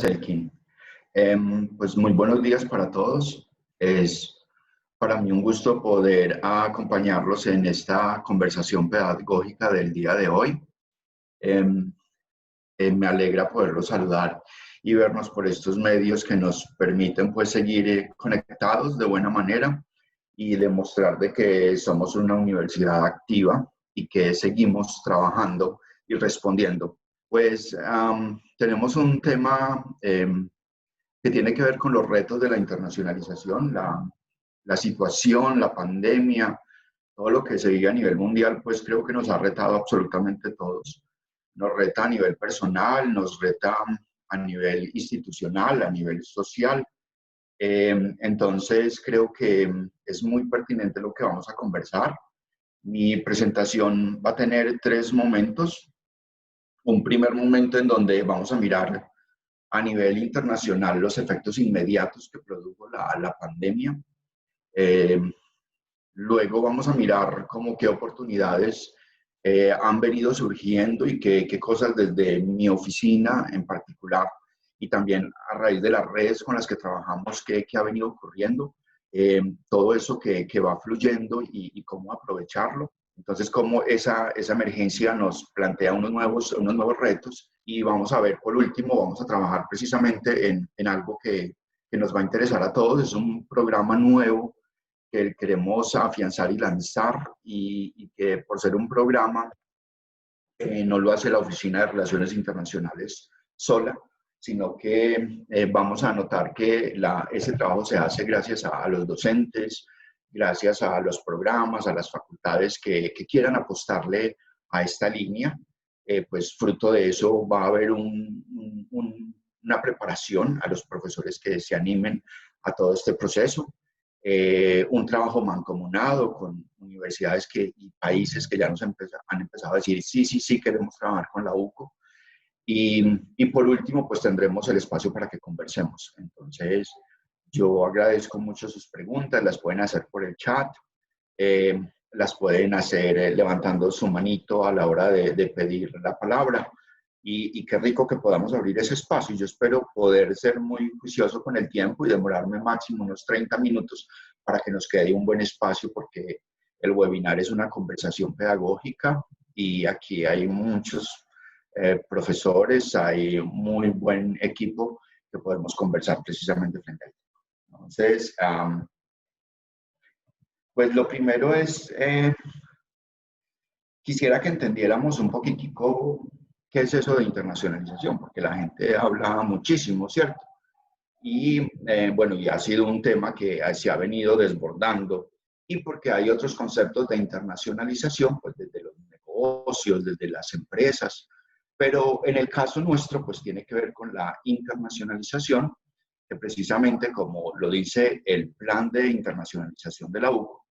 Elkin. Pues muy buenos días para todos. Es para mí un gusto poder acompañarlos en esta conversación pedagógica del día de hoy. Em, Me alegra poderlos saludar y vernos por estos medios que nos permiten pues seguir conectados de buena manera y demostrar de que somos una universidad activa y que seguimos trabajando y respondiendo. Pues tenemos un tema que tiene que ver con los retos de la internacionalización, la situación, la pandemia, todo lo que se vive a nivel mundial, pues creo que nos ha retado absolutamente todos. Nos reta a nivel personal, nos reta a nivel institucional, a nivel social. Entonces creo que es muy pertinente lo que vamos a conversar. Mi presentación va a tener tres momentos. Un primer momento en donde vamos a mirar a nivel internacional los efectos inmediatos que produjo la pandemia. Eh, Luego vamos a mirar cómo qué oportunidades han venido surgiendo y qué cosas desde mi oficina en particular y también a raíz de las redes con las que trabajamos, qué ha venido ocurriendo, todo eso que va fluyendo y cómo aprovecharlo. Entonces, cómo esa emergencia nos plantea unos nuevos retos y vamos a ver, por último, vamos a trabajar precisamente en algo que nos va a interesar a todos. Es un programa nuevo que queremos afianzar y lanzar y que por ser un programa no lo hace la Oficina de Relaciones Internacionales sola, sino que vamos a notar que ese trabajo se hace gracias a los docentes, gracias a los programas, a las facultades que quieran apostarle a esta línea. Pues fruto de eso va a haber una preparación a los profesores que se animen a todo este proceso. Un trabajo mancomunado con universidades y países que ya han empezado a decir sí, queremos trabajar con la UCO. Y por último, pues tendremos el espacio para que conversemos. Entonces, yo agradezco mucho sus preguntas, las pueden hacer por el chat, eh, las pueden hacer levantando su manito a la hora de pedir la palabra. Y qué rico que podamos abrir ese espacio. Yo espero poder ser muy juicioso con el tiempo y demorarme máximo unos 30 minutos para que nos quede un buen espacio, porque el webinar es una conversación pedagógica y aquí hay muchos profesores, hay un muy buen equipo que podemos conversar precisamente frente a él. Entonces, pues lo primero es, quisiera que entendiéramos un poquitico qué es eso de internacionalización, porque la gente habla muchísimo, ¿cierto? Y bueno, y ha sido un tema que se ha venido desbordando, y porque hay otros conceptos de internacionalización, pues desde los negocios, desde las empresas, pero en el caso nuestro, pues tiene que ver con la internacionalización, que precisamente como lo dice el plan de internacionalización de la UCO,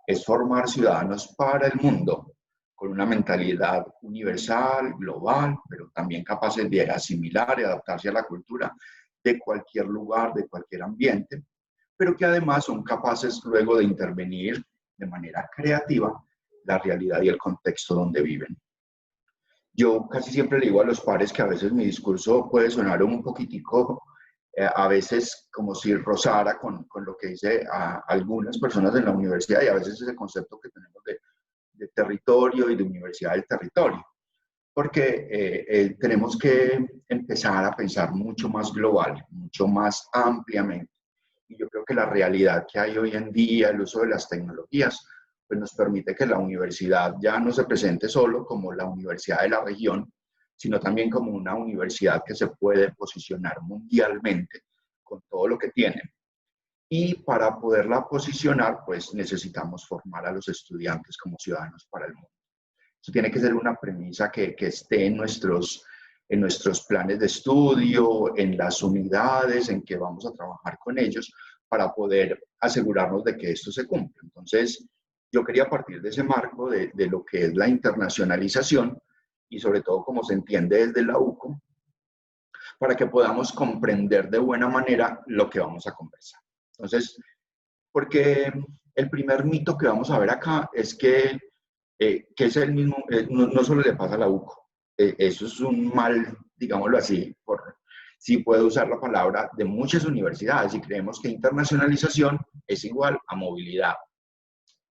es formar ciudadanos para el mundo, con una mentalidad universal, global, pero también capaces de asimilar y adaptarse a la cultura de cualquier lugar, de cualquier ambiente, pero que además son capaces luego de intervenir de manera creativa la realidad y el contexto donde viven. Yo casi siempre le digo a los pares que a veces mi discurso puede sonar un poquitico, a veces como si rozara con lo que dice a algunas personas en la universidad, y a veces ese concepto que tenemos de territorio y de universidad del territorio, porque tenemos que empezar a pensar mucho más global, mucho más ampliamente. Y yo creo que la realidad que hay hoy en día, el uso de las tecnologías, pues nos permite que la universidad ya no se presente solo como la universidad de la región, sino también como una universidad que se puede posicionar mundialmente con todo lo que tiene. Y para poderla posicionar, pues necesitamos formar a los estudiantes como ciudadanos para el mundo. Eso tiene que ser una premisa que esté en nuestros planes de estudio, en las unidades en que vamos a trabajar con ellos para poder asegurarnos de que esto se cumpla. Entonces, yo quería partir de ese marco de lo que es la internacionalización y sobre todo cómo se entiende desde la UCO, para que podamos comprender de buena manera lo que vamos a conversar. Entonces, porque el primer mito que vamos a ver acá es que es el mismo, no solo le pasa a la UCO, eso es un mal, digámoslo así, sí puedo usar la palabra de muchas universidades y creemos que internacionalización es igual a movilidad.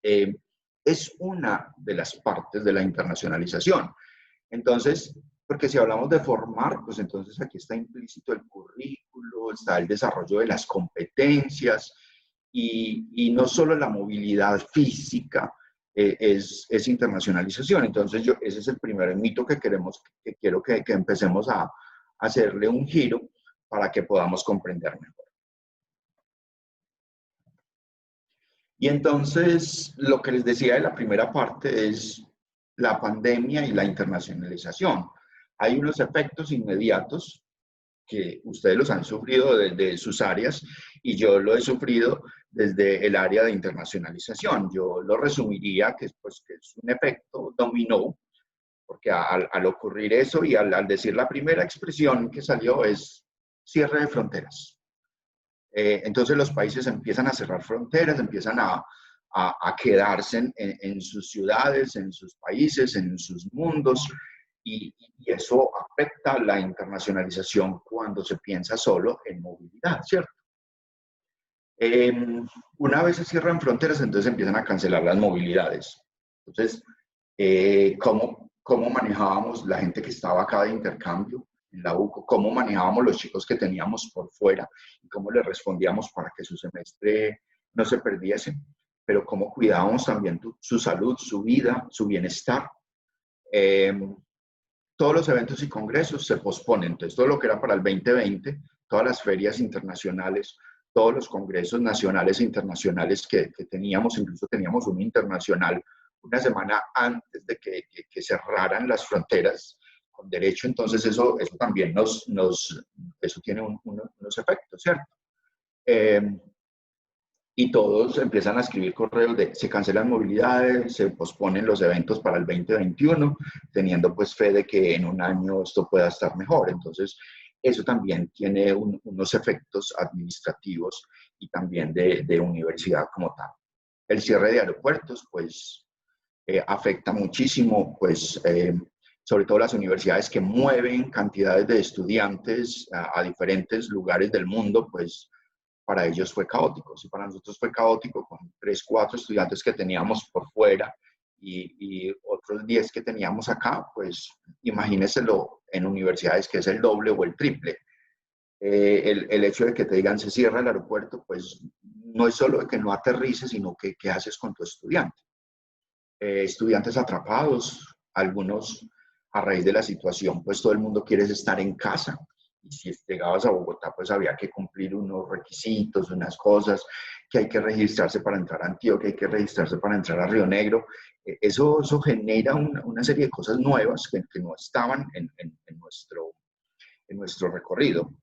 Es una de las partes de la internacionalización. Entonces, porque si hablamos de formar, pues entonces aquí está implícito el currículo, está el desarrollo de las competencias y no solo la movilidad física es internacionalización. Entonces, ese es el primer mito que quiero que empecemos a hacerle un giro para que podamos comprender mejor. Y entonces, lo que les decía de la primera parte es la pandemia y la internacionalización. Hay unos efectos inmediatos que ustedes los han sufrido desde sus áreas y yo lo he sufrido desde el área de internacionalización. Yo lo resumiría que, pues, que es un efecto dominó, porque al ocurrir eso y al decir la primera expresión que salió es cierre de fronteras. Entonces los países empiezan a cerrar fronteras, empiezan a quedarse en sus ciudades, en sus países, en sus mundos, y eso afecta la internacionalización cuando se piensa solo en movilidad, ¿cierto? Una vez se cierran fronteras, entonces empiezan a cancelar las movilidades. Entonces, ¿cómo manejábamos la gente que estaba acá de intercambio en la UCO? ¿Cómo manejábamos los chicos que teníamos por fuera? ¿Y cómo les respondíamos para que su semestre no se perdiese? Pero cómo cuidábamos también su salud, su vida, su bienestar. Todos los eventos y congresos se posponen. Entonces, todo lo que era para el 2020, todas las ferias internacionales, todos los congresos nacionales e internacionales que teníamos, incluso teníamos uno internacional una semana antes de que cerraran las fronteras con derecho. Entonces, eso también eso tiene unos efectos, ¿cierto? Y todos empiezan a escribir correos de se cancelan movilidades, se posponen los eventos para el 2021, teniendo pues fe de que en un año esto pueda estar mejor. Entonces, eso también tiene unos efectos administrativos y también de universidad como tal. El cierre de aeropuertos, pues, afecta muchísimo, pues, sobre todo las universidades que mueven cantidades de estudiantes a diferentes lugares del mundo, pues, para ellos fue caótico. Si para nosotros fue caótico con 3, 4 estudiantes que teníamos por fuera y otros 10 que teníamos acá, pues imagínenselo en universidades que es el doble o el triple. El hecho de que te digan se cierra el aeropuerto, pues no es solo de que no aterrices, sino que qué haces con tu estudiante. Estudiantes atrapados, algunos a raíz de la situación, pues todo el mundo quiere estar en casa. Y si llegabas a Bogotá, pues había que cumplir unos requisitos, unas cosas, que hay que registrarse para entrar a Antioquia, hay que registrarse para entrar a Río Negro. Eso genera una serie de cosas nuevas que no estaban en nuestro recorrido.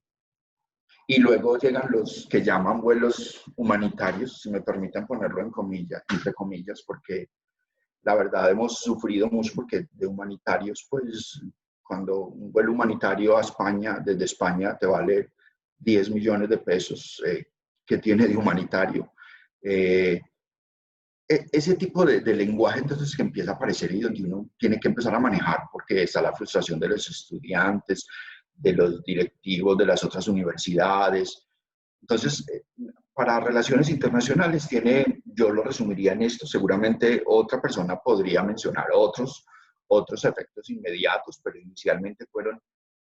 Y luego llegan los que llaman vuelos humanitarios, si me permiten ponerlo en comillas, entre comillas, porque la verdad hemos sufrido mucho porque de humanitarios, pues cuando un vuelo humanitario a España, desde España, te vale 10 millones de pesos, que tiene de humanitario. Ese tipo de lenguaje entonces que empieza a aparecer y donde uno tiene que empezar a manejar porque está la frustración de los estudiantes, de los directivos de las otras universidades. Entonces, para relaciones internacionales yo lo resumiría en esto, seguramente otra persona podría mencionar otros efectos inmediatos, pero inicialmente fueron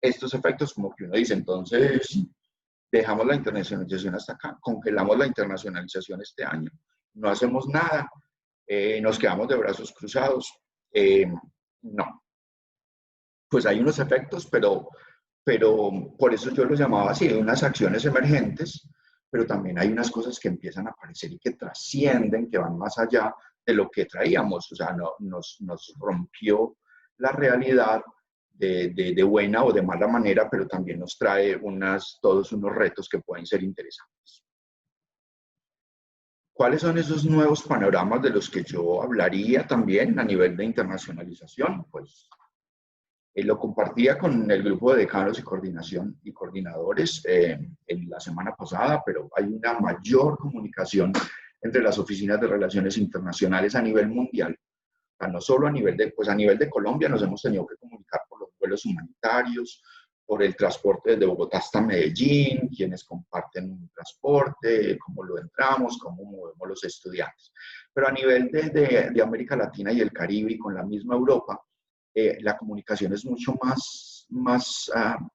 estos efectos como que uno dice, entonces dejamos la internacionalización hasta acá, congelamos la internacionalización este año, no hacemos nada, nos quedamos de brazos cruzados. No, pues hay unos efectos, pero por eso yo los llamaba así, unas acciones emergentes, pero también hay unas cosas que empiezan a aparecer y que trascienden, que van más allá de lo que traíamos, o sea, nos rompió la realidad de buena o de mala manera, pero también nos trae todos unos retos que pueden ser interesantes. ¿Cuáles son esos nuevos panoramas de los que yo hablaría también a nivel de internacionalización? Pues lo compartía con el grupo de decanos y coordinación y coordinadores en la semana pasada, pero hay una mayor comunicación entre las oficinas de relaciones internacionales a nivel mundial. O sea, no solo a nivel de Colombia nos hemos tenido que comunicar por los vuelos humanitarios, por el transporte desde Bogotá hasta Medellín, quienes comparten un transporte, cómo lo entramos, cómo movemos los estudiantes. Pero a nivel de América Latina y el Caribe y con la misma Europa, la comunicación es mucho más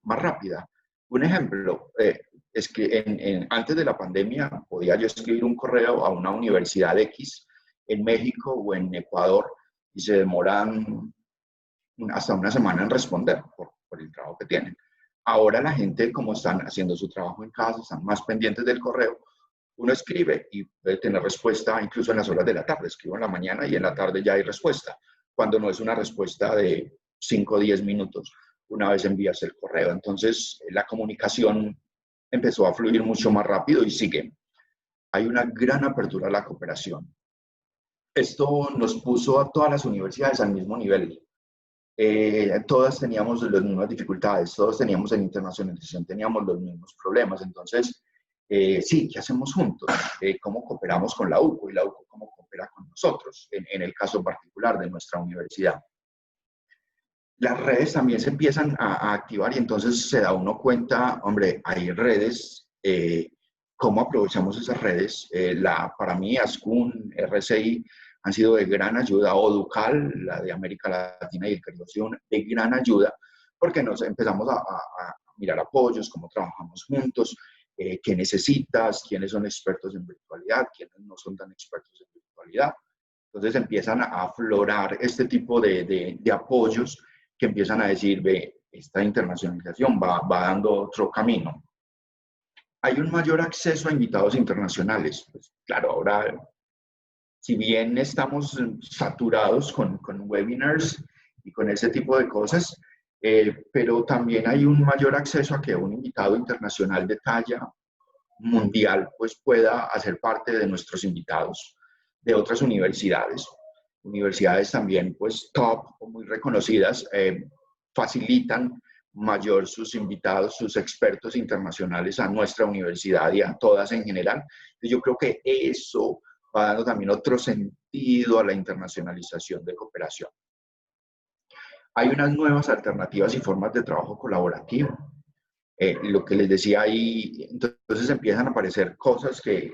rápida. Un ejemplo, es que antes de la pandemia podía yo escribir un correo a una universidad X en México o en Ecuador y se demoran hasta una semana en responder por el trabajo que tienen. Ahora la gente, como están haciendo su trabajo en casa, están más pendientes del correo, uno escribe y puede tener respuesta incluso en las horas de la tarde. Escribo en la mañana y en la tarde ya hay respuesta, cuando no es una respuesta de 5 o 10 minutos una vez envías el correo. Entonces, la comunicación empezó a fluir mucho más rápido y sigue. Hay una gran apertura a la cooperación. Esto nos puso a todas las universidades al mismo nivel. Todas teníamos las mismas dificultades, todos teníamos en internacionalización, teníamos los mismos problemas. Entonces, sí, ¿qué hacemos juntos? ¿Cómo cooperamos con la UCO y la UCO cómo coopera con nosotros, en el caso particular de nuestra universidad? Las redes también se empiezan a activar y entonces se da uno cuenta, hombre, hay redes, ¿cómo aprovechamos esas redes? Para mí, ASCUN, RCI, han sido de gran ayuda, o Ducal, la de América Latina y el Caribe, de gran ayuda, porque nos empezamos a mirar apoyos, cómo trabajamos juntos, qué necesitas, quiénes son expertos en virtualidad, quiénes no son tan expertos en virtualidad. Entonces empiezan a aflorar este tipo de apoyos que empiezan a decir, ve, esta internacionalización va dando otro camino. Hay un mayor acceso a invitados internacionales. Pues, claro, ahora, si bien estamos saturados con webinars y con ese tipo de cosas, pero también hay un mayor acceso a que un invitado internacional de talla mundial pues pueda hacer parte de nuestros invitados de otras universidades. Universidades también pues top o muy reconocidas facilitan mayor sus invitados, sus expertos internacionales a nuestra universidad y a todas en general. Entonces, yo creo que eso va dando también otro sentido a la internacionalización de cooperación. Hay unas nuevas alternativas y formas de trabajo colaborativo. Lo que les decía ahí, entonces empiezan a aparecer cosas que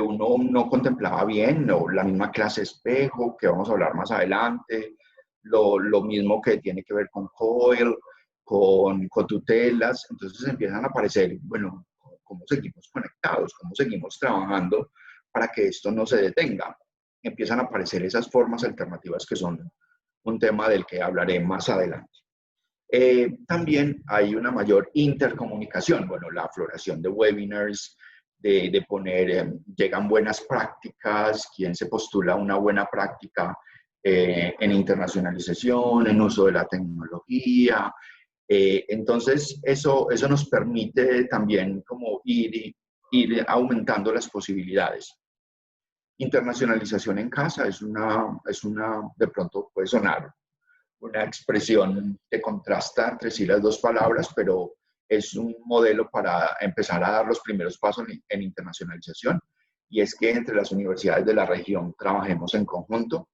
uno no contemplaba bien, o la misma clase espejo, que vamos a hablar más adelante, lo mismo que tiene que ver con COIL, con tutelas. Entonces empiezan a aparecer, bueno, cómo seguimos conectados, cómo seguimos trabajando para que esto no se detenga. Empiezan a aparecer esas formas alternativas que son un tema del que hablaré más adelante. También hay una mayor intercomunicación, bueno, la afloración de webinars, de poner, llegan buenas prácticas, quién se postula una buena práctica en internacionalización, en uso de la tecnología. Entonces, eso nos permite también como ir aumentando las posibilidades. Internacionalización en casa es una, de pronto puede sonar una expresión que contrasta entre sí las dos palabras, pero es un modelo para empezar a dar los primeros pasos en internacionalización, y es que entre las universidades de la región trabajemos en conjunto.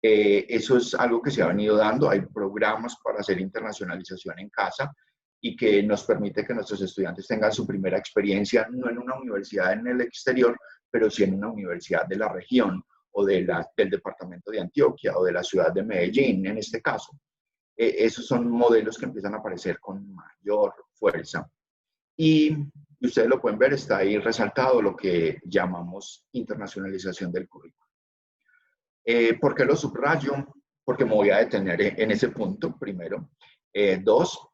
Eso es algo que se ha venido dando. Hay programas para hacer internacionalización en casa y que nos permite que nuestros estudiantes tengan su primera experiencia, no en una universidad en el exterior, pero sí en una universidad de la región o del departamento de Antioquia o de la ciudad de Medellín, en este caso. Esos son modelos que empiezan a aparecer con mayor fuerza. Y ustedes lo pueden ver, está ahí resaltado lo que llamamos internacionalización del currículo. ¿Por qué lo subrayo? Porque me voy a detener en ese punto, primero. Dos,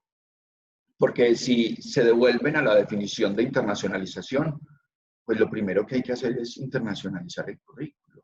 porque si se devuelven a la definición de internacionalización, pues lo primero que hay que hacer es internacionalizar el currículo.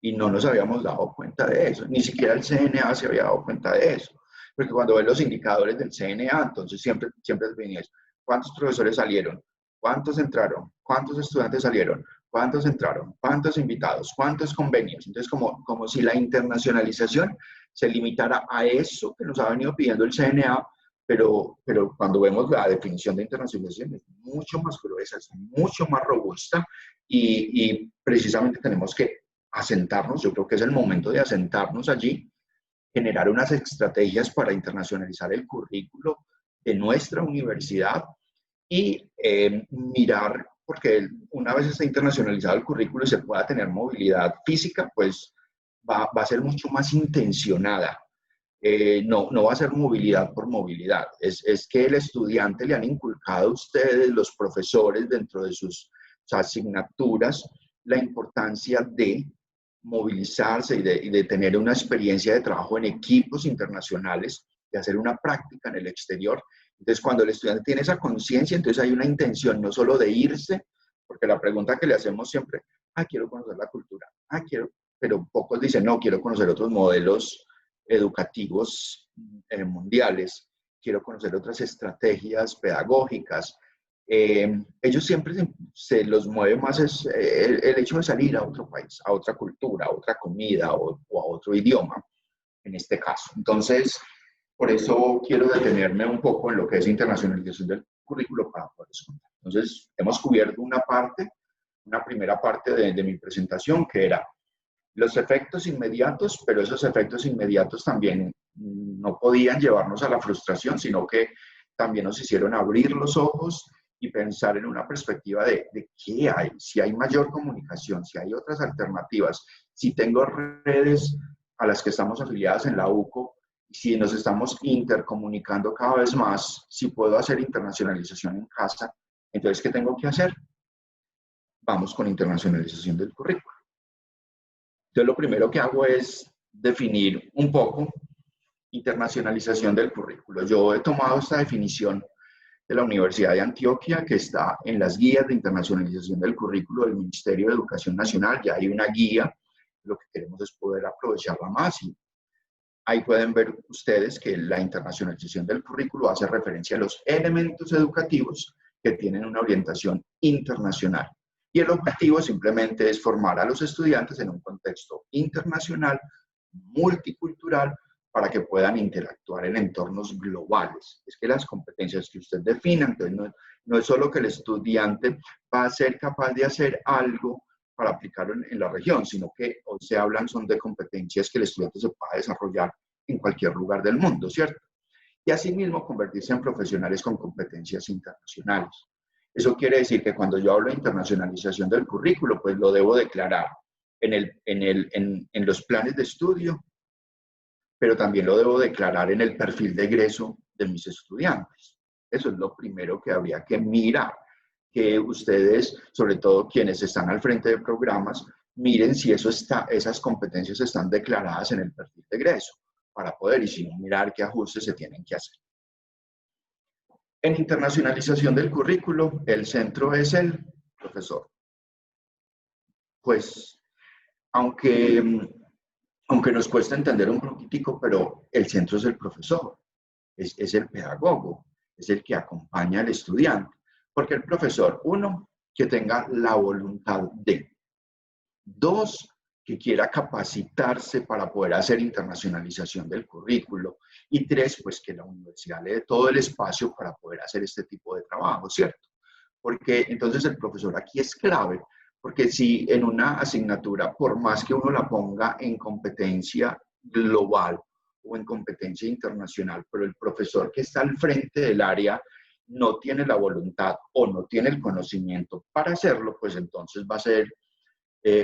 Y no nos habíamos dado cuenta de eso. Ni siquiera el CNA se había dado cuenta de eso. Porque cuando ven los indicadores del CNA, entonces siempre venía eso. ¿Cuántos profesores salieron? ¿Cuántos entraron? ¿Cuántos estudiantes salieron? ¿Cuántos entraron? ¿Cuántos invitados? ¿Cuántos convenios? Entonces, como si la internacionalización se limitara a eso que nos ha venido pidiendo el CNA, pero cuando vemos la definición de internacionalización es mucho más gruesa, es mucho más robusta y precisamente tenemos que asentarnos. Yo creo que es el momento de asentarnos allí, generar unas estrategias para internacionalizar el currículo de nuestra universidad y mirar, porque una vez está internacionalizado el currículo y se pueda tener movilidad física, pues va a ser mucho más intencionada. No va a ser movilidad por movilidad, es que el estudiante le han inculcado a ustedes, los profesores, dentro de sus asignaturas, la importancia de movilizarse y de tener una experiencia de trabajo en equipos internacionales, de hacer una práctica en el exterior. Entonces, cuando el estudiante tiene esa conciencia, entonces hay una intención no solo de irse, porque la pregunta que le hacemos siempre, quiero conocer la cultura, quiero, pero pocos dicen, no, quiero conocer otros modelos educativos mundiales, quiero conocer otras estrategias pedagógicas. Ellos siempre se los mueve más el hecho de salir a otro país, a otra cultura, a otra comida o a otro idioma, en este caso. Entonces, por eso quiero detenerme un poco en lo que es internacionalización del currículo para poder contar. Entonces, hemos cubierto una primera parte de mi presentación, que era los efectos inmediatos, pero esos efectos inmediatos también no podían llevarnos a la frustración, sino que también nos hicieron abrir los ojos y pensar en una perspectiva de qué hay, si hay mayor comunicación, si hay otras alternativas, si tengo redes a las que estamos afiliadas en la UCO, si nos estamos intercomunicando cada vez más, si puedo hacer internacionalización en casa, entonces, ¿qué tengo que hacer? Vamos con internacionalización del currículo. Entonces, lo primero que hago es definir un poco internacionalización del currículo. Yo he tomado esta definición de la Universidad de Antioquia, que está en las guías de internacionalización del currículo del Ministerio de Educación Nacional. Ya hay una guía, lo que queremos es poder aprovecharla más y ahí pueden ver ustedes que la internacionalización del currículo hace referencia a los elementos educativos que tienen una orientación internacional. Y el objetivo simplemente es formar a los estudiantes en un contexto internacional, multicultural, para que puedan interactuar en entornos globales. Es que las competencias que usted defina, entonces no es solo que el estudiante va a ser capaz de hacer algo para aplicarlo en la región, sino que hoy se hablan son de competencias que el estudiante se pueda desarrollar en cualquier lugar del mundo, ¿cierto? Y asimismo convertirse en profesionales con competencias internacionales. Eso quiere decir que cuando yo hablo de internacionalización del currículo, pues lo debo declarar en los planes de estudio, pero también lo debo declarar en el perfil de egreso de mis estudiantes. Eso es lo primero que habría que mirar, que ustedes, sobre todo quienes están al frente de programas, miren si esas competencias están declaradas en el perfil de egreso, para poder, y si no, mirar qué ajustes se tienen que hacer. En internacionalización del currículo, el centro es el profesor. Pues, aunque nos cuesta entender un poquitico, pero el centro es el profesor, es el pedagogo, es el que acompaña al estudiante. Porque el profesor, uno, que tenga la voluntad de. Dos, que quiera capacitarse para poder hacer internacionalización del currículo. Y tres, pues que la universidad le dé todo el espacio para poder hacer este tipo de trabajo, ¿cierto? Porque entonces el profesor aquí es clave, porque si en una asignatura, por más que uno la ponga en competencia global o en competencia internacional, pero el profesor que está al frente del área no tiene la voluntad o no tiene el conocimiento para hacerlo, pues entonces va a ser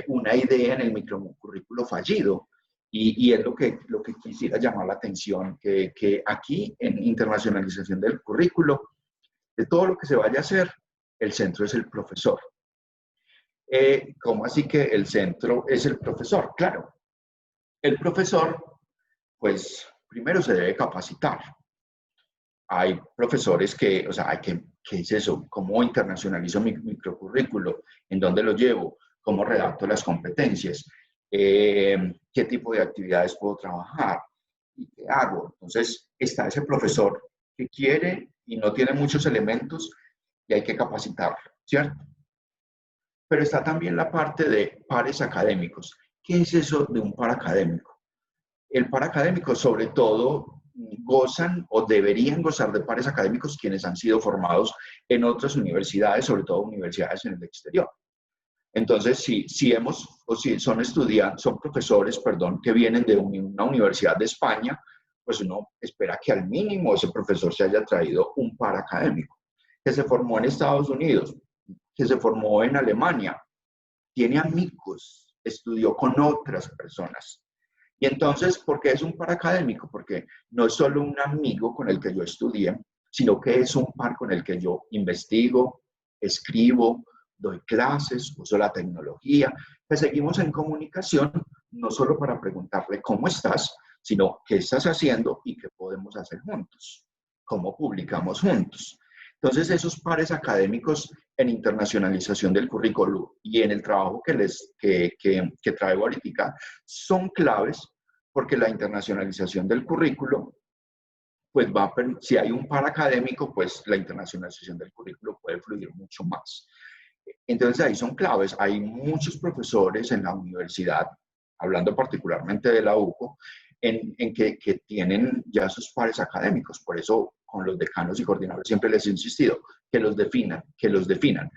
una idea en el microcurrículo fallido. Y es lo que quisiera llamar la atención, que aquí en internacionalización del currículo, de todo lo que se vaya a hacer, el centro es el profesor. ¿Cómo así que el centro es el profesor? Claro, el profesor, pues primero se debe capacitar. Hay profesores que, o sea, ¿qué es eso? ¿Cómo internacionalizo mi microcurrículo? ¿En dónde lo llevo? ¿Cómo redacto las competencias? ¿Qué tipo de actividades puedo trabajar? ¿Y qué hago? Entonces, está ese profesor que quiere y no tiene muchos elementos y hay que capacitarlo, ¿cierto? Pero está también la parte de pares académicos. ¿Qué es eso de un par académico? El par académico, sobre todo, gozan o deberían gozar de pares académicos quienes han sido formados en otras universidades, sobre todo universidades en el exterior. Entonces, si son estudiantes, son profesores, perdón, que vienen de una universidad de España, pues uno espera que al mínimo ese profesor se haya traído un par académico, que se formó en Estados Unidos, que se formó en Alemania, tiene amigos, estudió con otras personas. Y entonces, ¿por qué es un par académico? Porque no es solo un amigo con el que yo estudié, sino que es un par con el que yo investigo, escribo, doy clases, uso la tecnología, que seguimos en comunicación, no solo para preguntarle cómo estás, sino qué estás haciendo y qué podemos hacer juntos, cómo publicamos juntos. Entonces, esos pares académicos en internacionalización del currículo y en el trabajo que traigo ahorita son claves porque la internacionalización del currículo, pues si hay un par académico, pues la internacionalización del currículo puede fluir mucho más. Entonces ahí son claves. Hay muchos profesores en la universidad, hablando particularmente de la UCO, en que tienen ya sus pares académicos. Por eso con los decanos y coordinadores siempre les he insistido que los definan, que los definan.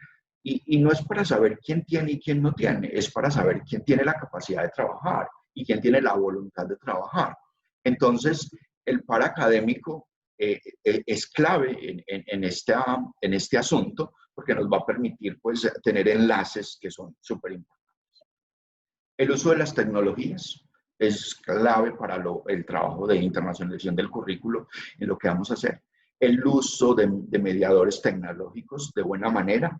Y no es para saber quién tiene y quién no tiene, es para saber quién tiene la capacidad de trabajar y quién tiene la voluntad de trabajar. Entonces, el par académico es clave en este asunto porque nos va a permitir pues, tener enlaces que son súper importantes. El uso de las tecnologías es clave para el trabajo de internacionalización del currículo en lo que vamos a hacer. El uso de mediadores tecnológicos de buena manera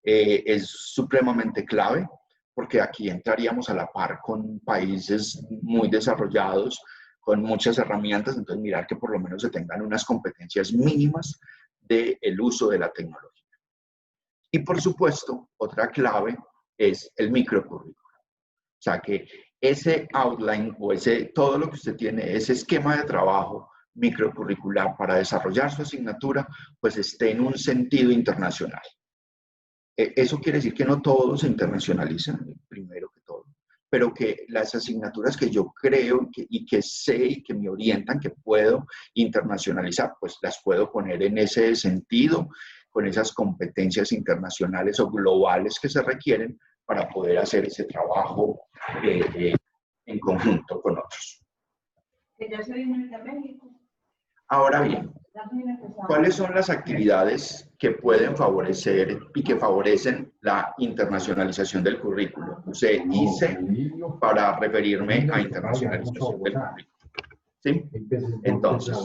es supremamente clave porque aquí entraríamos a la par con países muy desarrollados, con muchas herramientas, entonces mirar que por lo menos se tengan unas competencias mínimas del uso de la tecnología. Y por supuesto, otra clave es el microcurrículo. O sea, que ese outline o todo lo que usted tiene, ese esquema de trabajo microcurricular para desarrollar su asignatura, pues esté en un sentido internacional. Eso quiere decir que no todo se internacionaliza, primero que todo, pero que las asignaturas que yo creo y que sé y que me orientan que puedo internacionalizar, pues las puedo poner en ese sentido, con esas competencias internacionales o globales que se requieren para poder hacer ese trabajo en conjunto con otros. ¿Ya se vino de México? Ahora bien, ¿cuáles son las actividades que pueden favorecer y que favorecen la internacionalización del currículo? Usé ICE para referirme a internacionalización del currículo. ¿Sí? Entonces,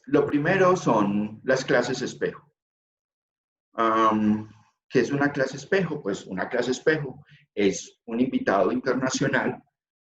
lo primero son las clases espejo. ¿Qué es una clase espejo? Pues una clase espejo es un invitado internacional,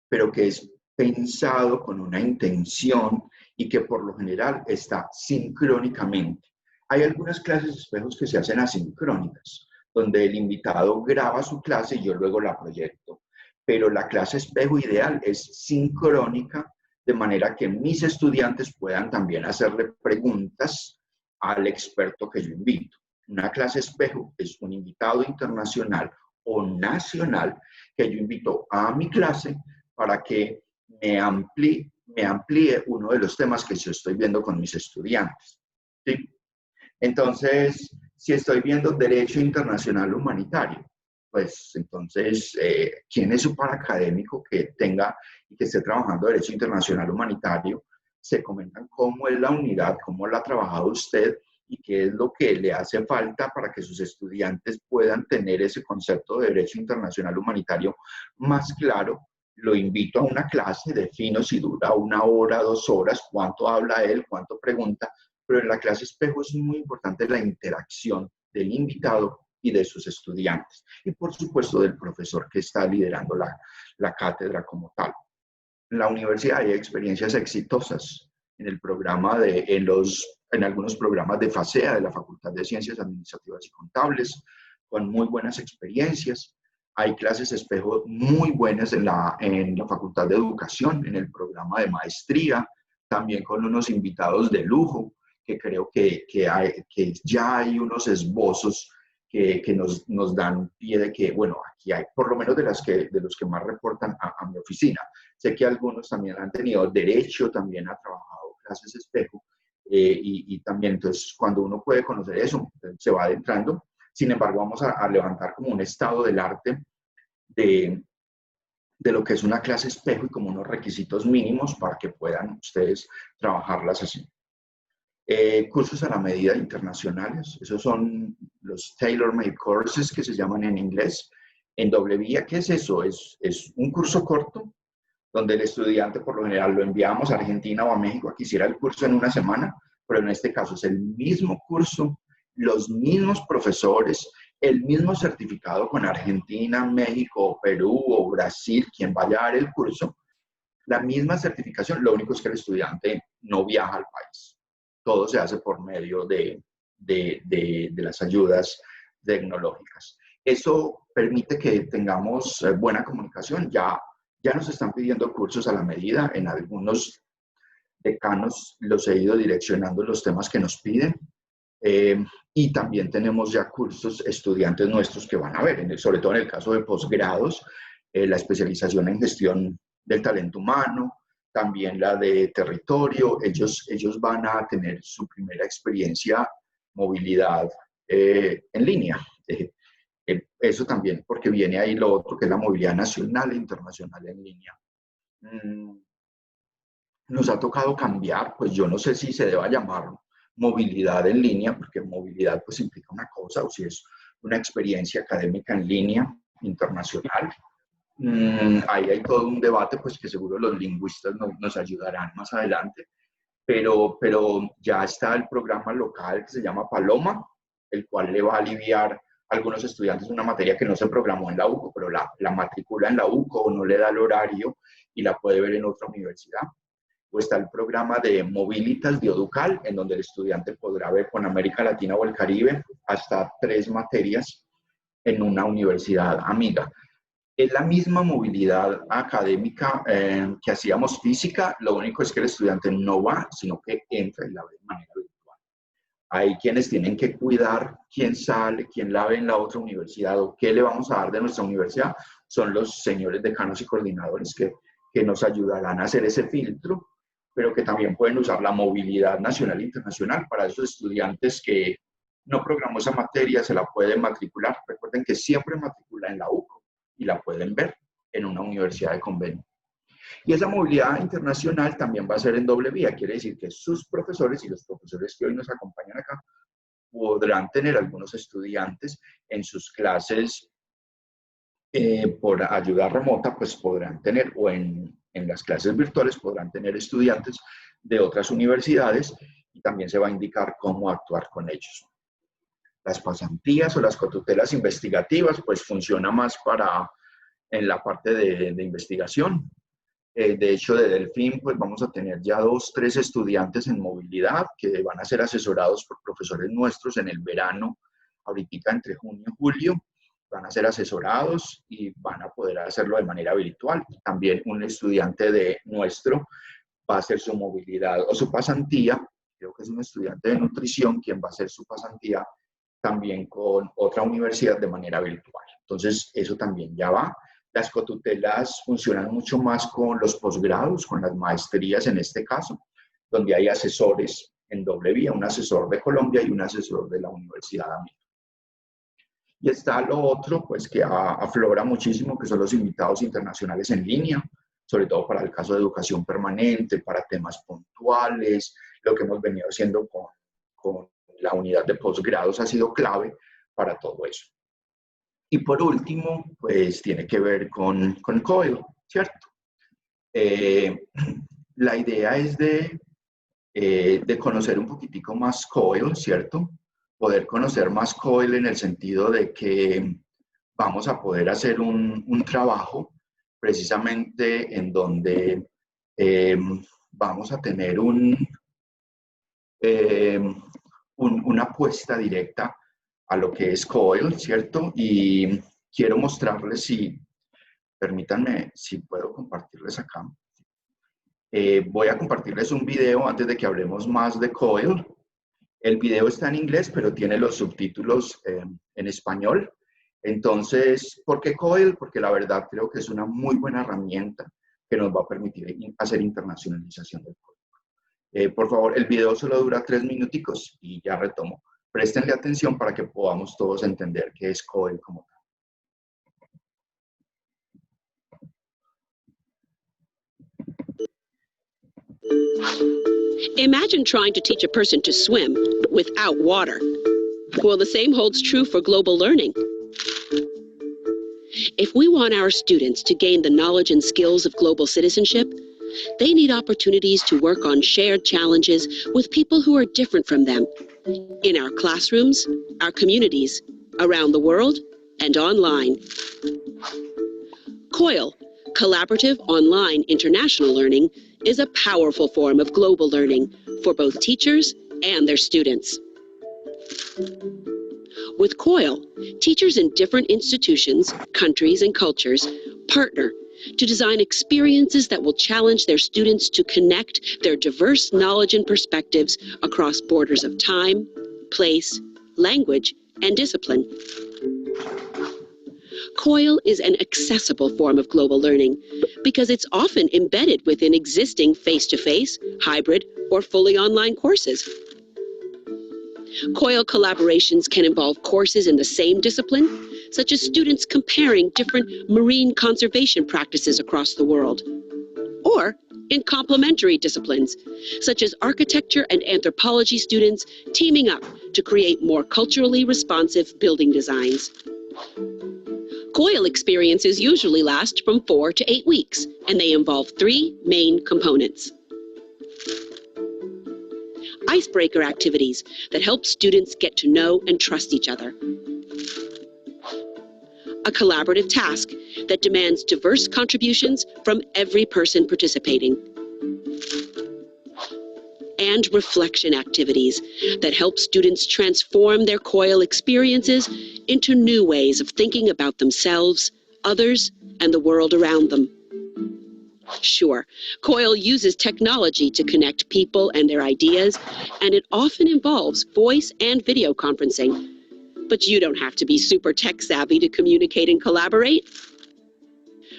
pero que es pensado con una intención y que por lo general está sincrónicamente. Hay algunas clases espejos que se hacen asincrónicas, donde el invitado graba su clase y yo luego la proyecto. Pero la clase espejo ideal es sincrónica, de manera que mis estudiantes puedan también hacerle preguntas al experto que yo invito. Una clase espejo es un invitado internacional o nacional que yo invito a mi clase para que me amplíe uno de los temas que yo estoy viendo con mis estudiantes. ¿Sí? Entonces, si estoy viendo Derecho Internacional Humanitario, pues entonces, ¿quién es su par académico que tenga y que esté trabajando Derecho Internacional Humanitario? Se comentan cómo es la unidad, cómo la ha trabajado usted y qué es lo que le hace falta para que sus estudiantes puedan tener ese concepto de Derecho Internacional Humanitario más claro. Lo invito a una clase, defino si dura 1 hora, 2 horas, cuánto habla él, cuánto pregunta, pero en la clase espejo es muy importante la interacción del invitado y de sus estudiantes. Y por supuesto del profesor que está liderando la cátedra como tal. En la universidad hay experiencias exitosas en el programa en algunos programas de FACEA, de la Facultad de Ciencias Administrativas y Contables, con muy buenas experiencias. Hay clases espejo muy buenas en la Facultad de Educación, en el programa de maestría, también con unos invitados de lujo, que creo que ya hay unos esbozos que nos dan pie de que, bueno, aquí hay, por lo menos de los que más reportan a mi oficina. Sé que algunos también han tenido derecho, también ha trabajado clases espejo, y también, entonces, cuando uno puede conocer eso, se va adentrando. Sin embargo, vamos a levantar como un estado del arte de de lo que es una clase espejo y como unos requisitos mínimos para que puedan ustedes trabajarlas así. Cursos a la medida internacionales, esos son los tailor-made courses que se llaman en inglés. En doble vía, ¿qué es eso? Es un curso corto donde el estudiante por lo general lo enviamos a Argentina o a México a que hiciera el curso en una semana, pero en este caso es el mismo curso, los mismos profesores, el mismo certificado con Argentina, México, Perú o Brasil, quien vaya a dar el curso, la misma certificación, lo único es que el estudiante no viaja al país. Todo se hace por medio de las ayudas tecnológicas. Eso permite que tengamos buena comunicación. Ya nos están pidiendo cursos a la medida. En algunos decanos los he ido direccionando los temas que nos piden. Y también tenemos ya cursos estudiantes nuestros que van a ver, sobre todo en el caso de posgrados, la especialización en gestión del talento humano, también la de territorio. Ellos van a tener su primera experiencia movilidad en línea. Eso también, porque viene ahí lo otro, que es la movilidad nacional e internacional en línea. Nos ha tocado cambiar, pues yo no sé si se deba llamar movilidad en línea, porque movilidad pues implica una cosa, o si es una experiencia académica en línea internacional. Ahí hay todo un debate, pues que seguro los lingüistas nos ayudarán más adelante, pero ya está el programa local que se llama Paloma, el cual le va a aliviar a algunos estudiantes una materia que no se programó en la UCO, pero la matricula en la UCO o no le da el horario y la puede ver en otra universidad. O está el programa de Mobilitas Bioducal, en donde el estudiante podrá ver con América Latina o el Caribe hasta 3 materias en una universidad amiga. Es la misma movilidad académica que hacíamos física, lo único es que el estudiante no va, sino que entra y la ve de manera virtual. Hay quienes tienen que cuidar quién sale, quién la ve en la otra universidad o qué le vamos a dar de nuestra universidad. Son los señores decanos y coordinadores que nos ayudarán a hacer ese filtro, pero que también pueden usar la movilidad nacional e internacional para esos estudiantes que no programó esa materia, se la pueden matricular. Recuerden que siempre matricula en la UCO y la pueden ver en una universidad de convenio. Y esa movilidad internacional también va a ser en doble vía, quiere decir que sus profesores y los profesores que hoy nos acompañan acá podrán tener algunos estudiantes en sus clases por ayuda remota, pues podrán tener, o en las clases virtuales podrán tener estudiantes de otras universidades y también se va a indicar cómo actuar con ellos. Las pasantías o las cotutelas investigativas, pues funciona más en la parte de investigación. De hecho, de Delfín, pues vamos a tener ya 2, 3 estudiantes en movilidad que van a ser asesorados por profesores nuestros en el verano, ahorita entre junio y julio, van a ser asesorados y van a poder hacerlo de manera virtual. También un estudiante de nuestro va a hacer su movilidad o su pasantía, creo que es un estudiante de nutrición quien va a hacer su pasantía también con otra universidad de manera virtual. Entonces, eso también ya va. Las cotutelas funcionan mucho más con los posgrados, con las maestrías en este caso, donde hay asesores en doble vía, un asesor de Colombia y un asesor de la Universidad amiga. Y está lo otro, pues que aflora muchísimo, que son los invitados internacionales en línea, sobre todo para el caso de educación permanente, para temas puntuales, lo que hemos venido haciendo con la unidad de posgrados ha sido clave para todo eso. Y por último, pues tiene que ver con COIL, ¿cierto? La idea es de conocer un poquitico más COIL, ¿cierto? Poder conocer más COIL en el sentido de que vamos a poder hacer un trabajo precisamente en donde vamos a tener una apuesta directa a lo que es COIL, ¿cierto? Y quiero mostrarles permítanme, si puedo compartirles acá. Voy a compartirles un video antes de que hablemos más de COIL. El video está en inglés, pero tiene los subtítulos en español. Entonces, ¿por qué COIL? Porque la verdad creo que es una muy buena herramienta que nos va a permitir hacer internacionalización del COIL. Por favor, el video solo dura 3 minuticos y ya retomo. Préstenle atención para que podamos todos entender qué es COIL como tal. Imagine trying to teach a person to swim without water. Well, the same holds true for global learning. If we want our students to gain the knowledge and skills of global citizenship, they need opportunities to work on shared challenges with people who are different from them, in our classrooms, our communities, around the world, and online. COIL, Collaborative Online International Learning, is a powerful form of global learning for both teachers and their students. With COIL, teachers in different institutions, countries, and cultures partner to design experiences that will challenge their students to connect their diverse knowledge and perspectives across borders of time, place, language, and discipline. COIL is an accessible form of global learning because it's often embedded within existing face-to-face, hybrid, or fully online courses. COIL collaborations can involve courses in the same discipline, such as students comparing different marine conservation practices across the world, or in complementary disciplines, such as architecture and anthropology students teaming up to create more culturally responsive building designs. COIL experiences usually last from 4 to 8 weeks, and they involve 3 main components. Icebreaker activities that help students get to know and trust each other. A collaborative task that demands diverse contributions from every person participating. And reflection activities that help students transform their COIL experiences into new ways of thinking about themselves, others, and the world around them. Sure, COIL uses technology to connect people and their ideas, and it often involves voice and video conferencing. But you don't have to be super tech savvy to communicate and collaborate.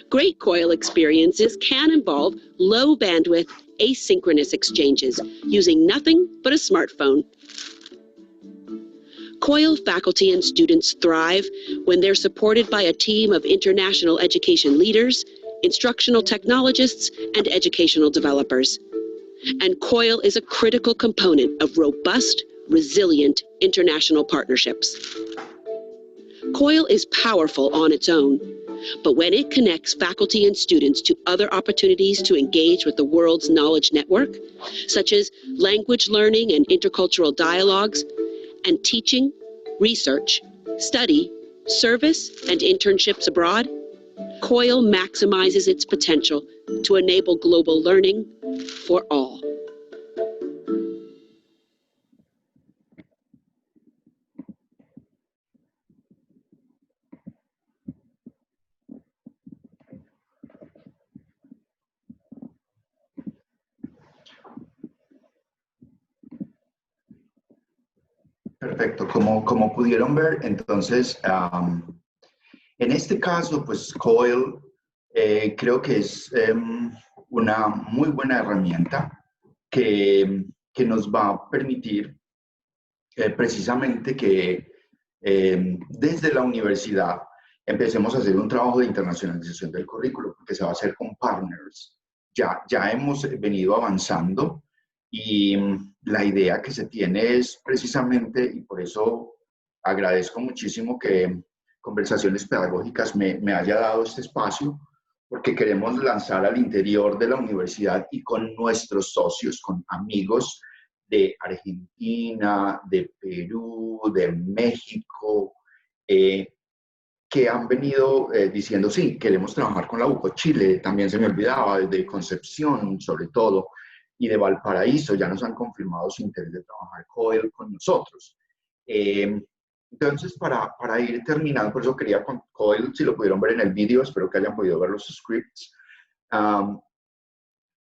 Great COIL experiences can involve low bandwidth, asynchronous exchanges using nothing but a smartphone. COIL faculty and students thrive when they're supported by a team of international education leaders, instructional technologists, and educational developers. And COIL is a critical component of robust, resilient international partnerships. COIL is powerful on its own, but when it connects faculty and students to other opportunities to engage with the world's knowledge network, such as language learning and intercultural dialogues, and teaching, research, study, service, and internships abroad, COIL maximizes its potential to enable global learning for all. Perfecto, como pudieron ver, entonces, en este caso, pues COIL creo que es una muy buena herramienta que nos va a permitir precisamente que desde la universidad empecemos a hacer un trabajo de internacionalización del currículo, porque se va a hacer con partners. Ya hemos venido avanzando y la idea que se tiene es precisamente, y por eso agradezco muchísimo que Conversaciones Pedagógicas me haya dado este espacio, porque queremos lanzar al interior de la universidad y con nuestros socios, con amigos de Argentina, de Perú, de México, que han venido diciendo, sí, queremos trabajar con la UCO. Chile, también se me olvidaba, de Concepción sobre todo, y de Valparaíso, ya nos han confirmado su interés de trabajar COIL con nosotros. Entonces, para ir terminando, por eso quería con COIL, si lo pudieron ver en el vídeo, espero que hayan podido ver los scripts.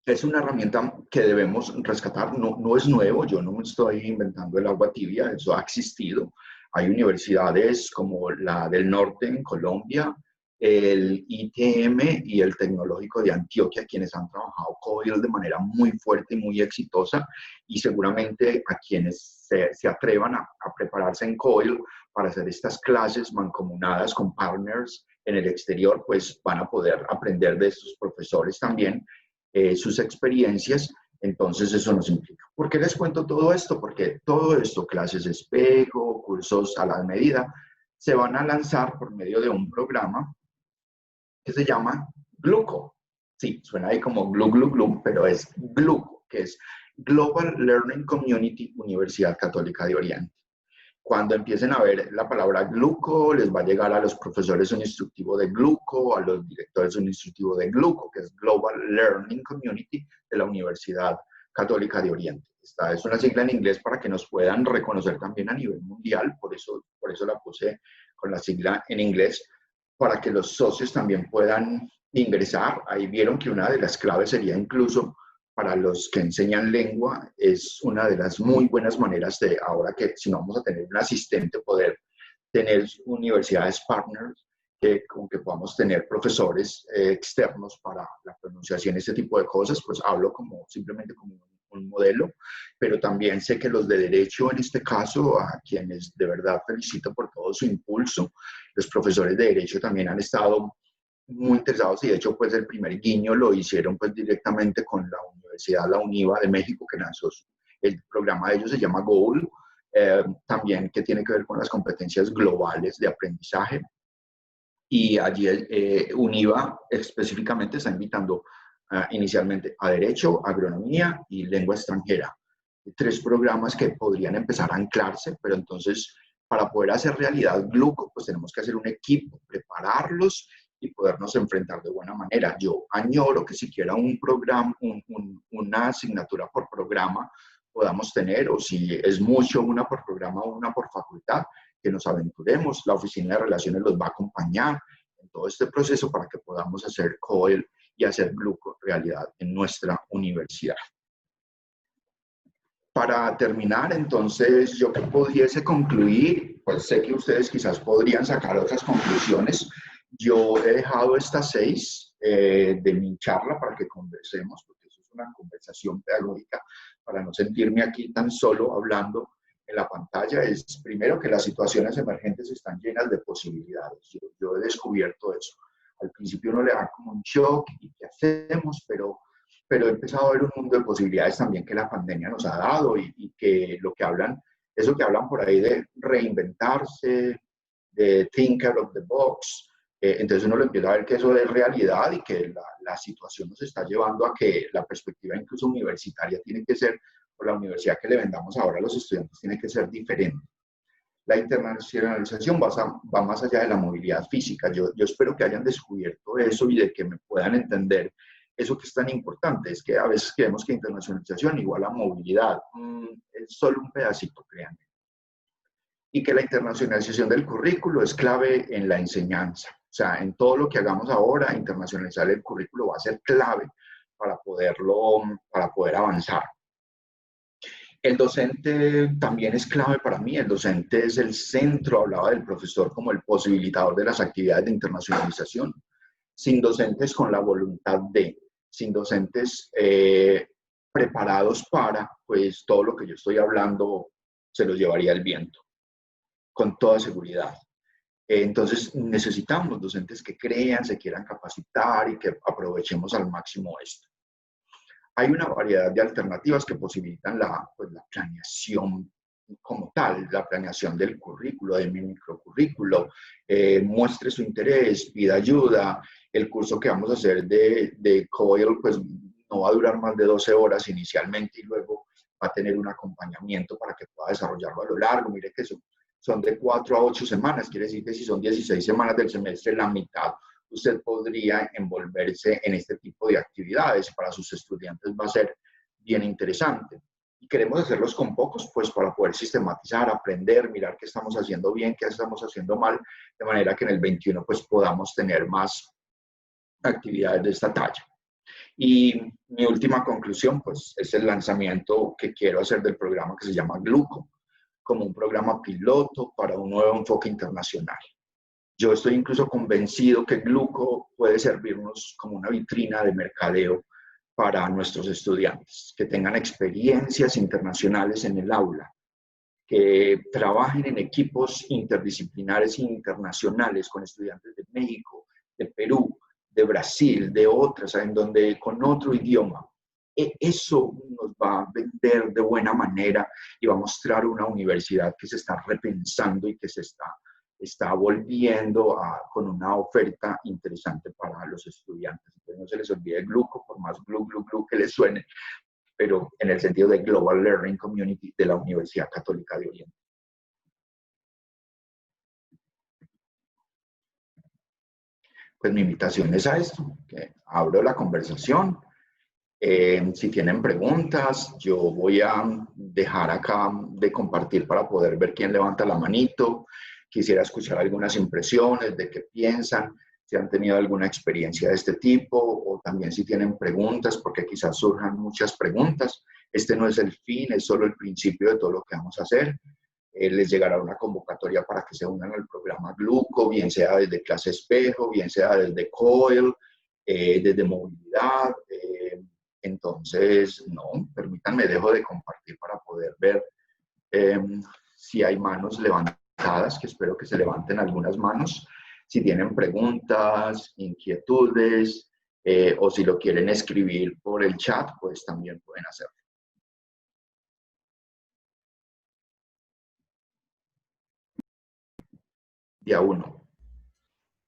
Es una herramienta que debemos rescatar, no es nuevo, yo no me estoy inventando el agua tibia, eso ha existido. Hay universidades como la del norte en Colombia, el ITM y el Tecnológico de Antioquia, quienes han trabajado COIL de manera muy fuerte y muy exitosa, y seguramente a quienes se atrevan a prepararse en COIL para hacer estas clases mancomunadas con partners en el exterior, pues van a poder aprender de estos profesores también sus experiencias Entonces eso nos implica. ¿Por qué les cuento todo esto? Porque todo esto, clases espejo, cursos a la medida, se van a lanzar por medio de un programa que se llama Gluco. Sí, suena ahí como glu, glu, glu, pero es Gluco, que es Global Learning Community Universidad Católica de Oriente. Cuando empiecen a ver la palabra Gluco, les va a llegar a los profesores un instructivo de Gluco, a los directores un instructivo de Gluco, que es Global Learning Community de la Universidad Católica de Oriente. Esta es una sigla en inglés para que nos puedan reconocer también a nivel mundial, por eso la puse con la sigla en inglés, para que los socios también puedan ingresar. Ahí vieron que una de las claves sería incluso para los que enseñan lengua, es una de las muy buenas maneras de, ahora que si no vamos a tener un asistente, poder tener universidades partners, con que podamos tener profesores externos para la pronunciación, este tipo de cosas, pues hablo como simplemente como un modelo, pero también sé que los de derecho, en este caso, a quienes de verdad felicito por todo su impulso, los profesores de derecho también han estado muy interesados y de hecho pues el primer guiño lo hicieron pues directamente con la Universidad La UNIVA de México, que lanzó el programa de ellos, se llama GOAL, también que tiene que ver con las competencias globales de aprendizaje, y allí UNIVA específicamente está invitando inicialmente a Derecho, Agronomía y Lengua Extranjera. 3 programas que podrían empezar a anclarse, pero entonces para poder hacer realidad Gluco, pues tenemos que hacer un equipo, prepararlos y podernos enfrentar de buena manera. Yo añoro que siquiera un programa, una asignatura por programa podamos tener, o si es mucho, una por programa o una por facultad, que nos aventuremos. La Oficina de Relaciones los va a acompañar en todo este proceso para que podamos hacer COEL y hacer Gluco realidad en nuestra universidad. Para terminar, entonces, yo que pudiese concluir, pues sé que ustedes quizás podrían sacar otras conclusiones. Yo he dejado estas 6 de mi charla para que conversemos, porque eso es una conversación pedagógica, para no sentirme aquí tan solo hablando en la pantalla. Es primero que las situaciones emergentes están llenas de posibilidades. Yo he descubierto eso. Al principio uno le da como un shock y qué hacemos, pero he empezado a ver un mundo de posibilidades también que la pandemia nos ha dado y que lo que hablan, eso que hablan por ahí de reinventarse, de think out of the box, entonces uno lo empieza a ver que eso es realidad y que la situación nos está llevando a que la perspectiva incluso universitaria tiene que ser, o la universidad que le vendamos ahora a los estudiantes tiene que ser diferente. La internacionalización va más allá de la movilidad física. Yo espero que hayan descubierto eso y de que me puedan entender eso que es tan importante. Es que a veces creemos que internacionalización igual a movilidad. Es solo un pedacito, créanme. Y que la internacionalización del currículo es clave en la enseñanza. O sea, en todo lo que hagamos ahora, internacionalizar el currículo va a ser clave para poder avanzar. El docente también es clave para mí. El docente es el centro, hablaba del profesor como el posibilitador de las actividades de internacionalización. Sin docentes con la voluntad de, sin docentes preparados para, pues todo lo que yo estoy hablando se los llevaría el viento, con toda seguridad. Entonces necesitamos docentes que crean, se quieran capacitar y que aprovechemos al máximo esto. Hay una variedad de alternativas que posibilitan la planeación como tal, la planeación del currículo, de mi microcurrículo, muestre su interés, pida ayuda. El curso que vamos a hacer de COIL, pues no va a durar más de 12 horas inicialmente y luego va a tener un acompañamiento para que pueda desarrollarlo a lo largo. Mire que son de 4 a 8 semanas, quiere decir que si son 16 semanas del semestre, la mitad usted podría envolverse en este tipo de actividades. Para sus estudiantes va a ser bien interesante. Y queremos hacerlos con pocos, pues para poder sistematizar, aprender, mirar qué estamos haciendo bien, qué estamos haciendo mal, de manera que en el 21 pues podamos tener más actividades de esta talla. Y mi última conclusión pues es el lanzamiento que quiero hacer del programa que se llama Gluco, como un programa piloto para un nuevo enfoque internacional. Yo estoy incluso convencido que Gluco puede servirnos como una vitrina de mercadeo para nuestros estudiantes, que tengan experiencias internacionales en el aula, que trabajen en equipos interdisciplinares e internacionales con estudiantes de México, de Perú, de Brasil, de otras, en donde con otro idioma eso nos va a vender de buena manera y va a mostrar una universidad que se está repensando y que se está volviendo con una oferta interesante para los estudiantes. Entonces no se les olvide el Gluco, por más glu que les suene, pero en el sentido de Global Learning Community de la Universidad Católica de Oriente. Pues mi invitación es a esto, que abro la conversación. Si tienen preguntas, yo voy a dejar acá de compartir para poder ver quién levanta la manito. Quisiera escuchar algunas impresiones de qué piensan, si han tenido alguna experiencia de este tipo o también si tienen preguntas, porque quizás surjan muchas preguntas. Este no es el fin, es solo el principio de todo lo que vamos a hacer. Les llegará una convocatoria para que se unan al programa Gluco, bien sea desde Clase Espejo, bien sea desde COIL, desde Movilidad. Entonces, no, permítanme, dejo de compartir para poder ver si hay manos levantadas, que espero que se levanten algunas manos. Si tienen preguntas, inquietudes, o si lo quieren escribir por el chat, pues también pueden hacerlo. Día 1.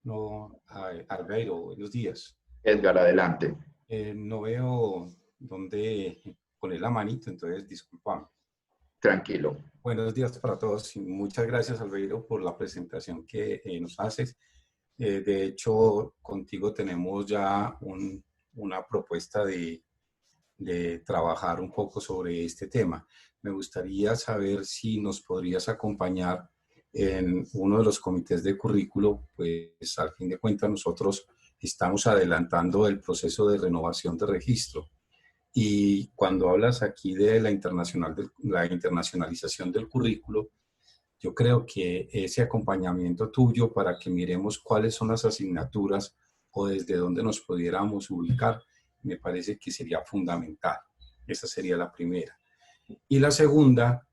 No, Albeiro, buenos días. Edgar, adelante. No veo dónde poner la manito, entonces discúlpame. Tranquilo. Buenos días para todos y muchas gracias, Albeiro, por la presentación que nos haces. De hecho, contigo tenemos ya una propuesta de trabajar un poco sobre este tema. Me gustaría saber si nos podrías acompañar en uno de los comités de currículo, pues al fin de cuentas nosotros estamos adelantando el proceso de renovación de registro. Y cuando hablas aquí de la internacionalización del currículo, yo creo que ese acompañamiento tuyo para que miremos cuáles son las asignaturas o desde dónde nos pudiéramos ubicar, me parece que sería fundamental. Esa sería la primera. Y la segunda,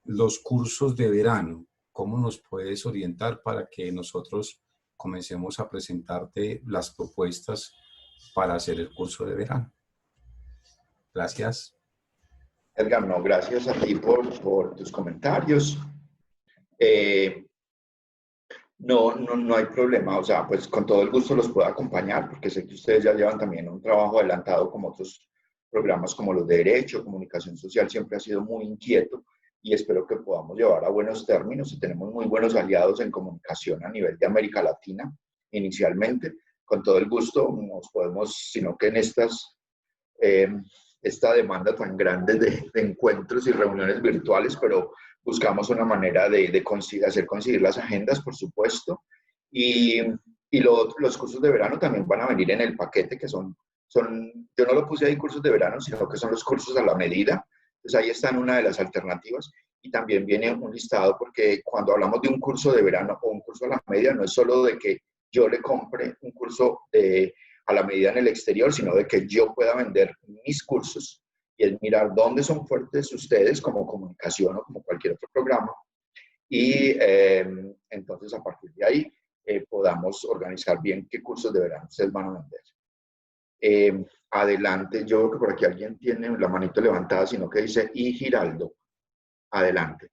los cursos de verano. ¿Cómo nos puedes orientar para que nosotros comencemos a presentarte las propuestas para hacer el curso de verano? Gracias. Edgar, no, gracias a ti por tus comentarios. No hay problema, o sea, pues con todo el gusto los puedo acompañar, porque sé que ustedes ya llevan también un trabajo adelantado como otros programas como los de Derecho, Comunicación Social, siempre ha sido muy inquieto y espero que podamos llevar a buenos términos y tenemos muy buenos aliados en comunicación a nivel de América Latina inicialmente. Con todo el gusto nos podemos, sino que en esta demanda tan grande de encuentros y reuniones virtuales, pero buscamos una manera de hacer coincidir las agendas, por supuesto, y los cursos de verano también van a venir en el paquete, que son, yo no lo puse ahí cursos de verano, sino que son los cursos a la medida. Entonces ahí están una de las alternativas y también viene un listado, porque cuando hablamos de un curso de verano o un curso a la medida, no es solo de que yo le compre un curso a la medida en el exterior, sino de que yo pueda vender mis cursos y es mirar dónde son fuertes ustedes como comunicación o como cualquier otro programa y entonces a partir de ahí podamos organizar bien qué cursos de verano ustedes van a vender. Adelante, yo creo que por aquí alguien tiene la manito levantada, sino que dice y Giraldo. Adelante.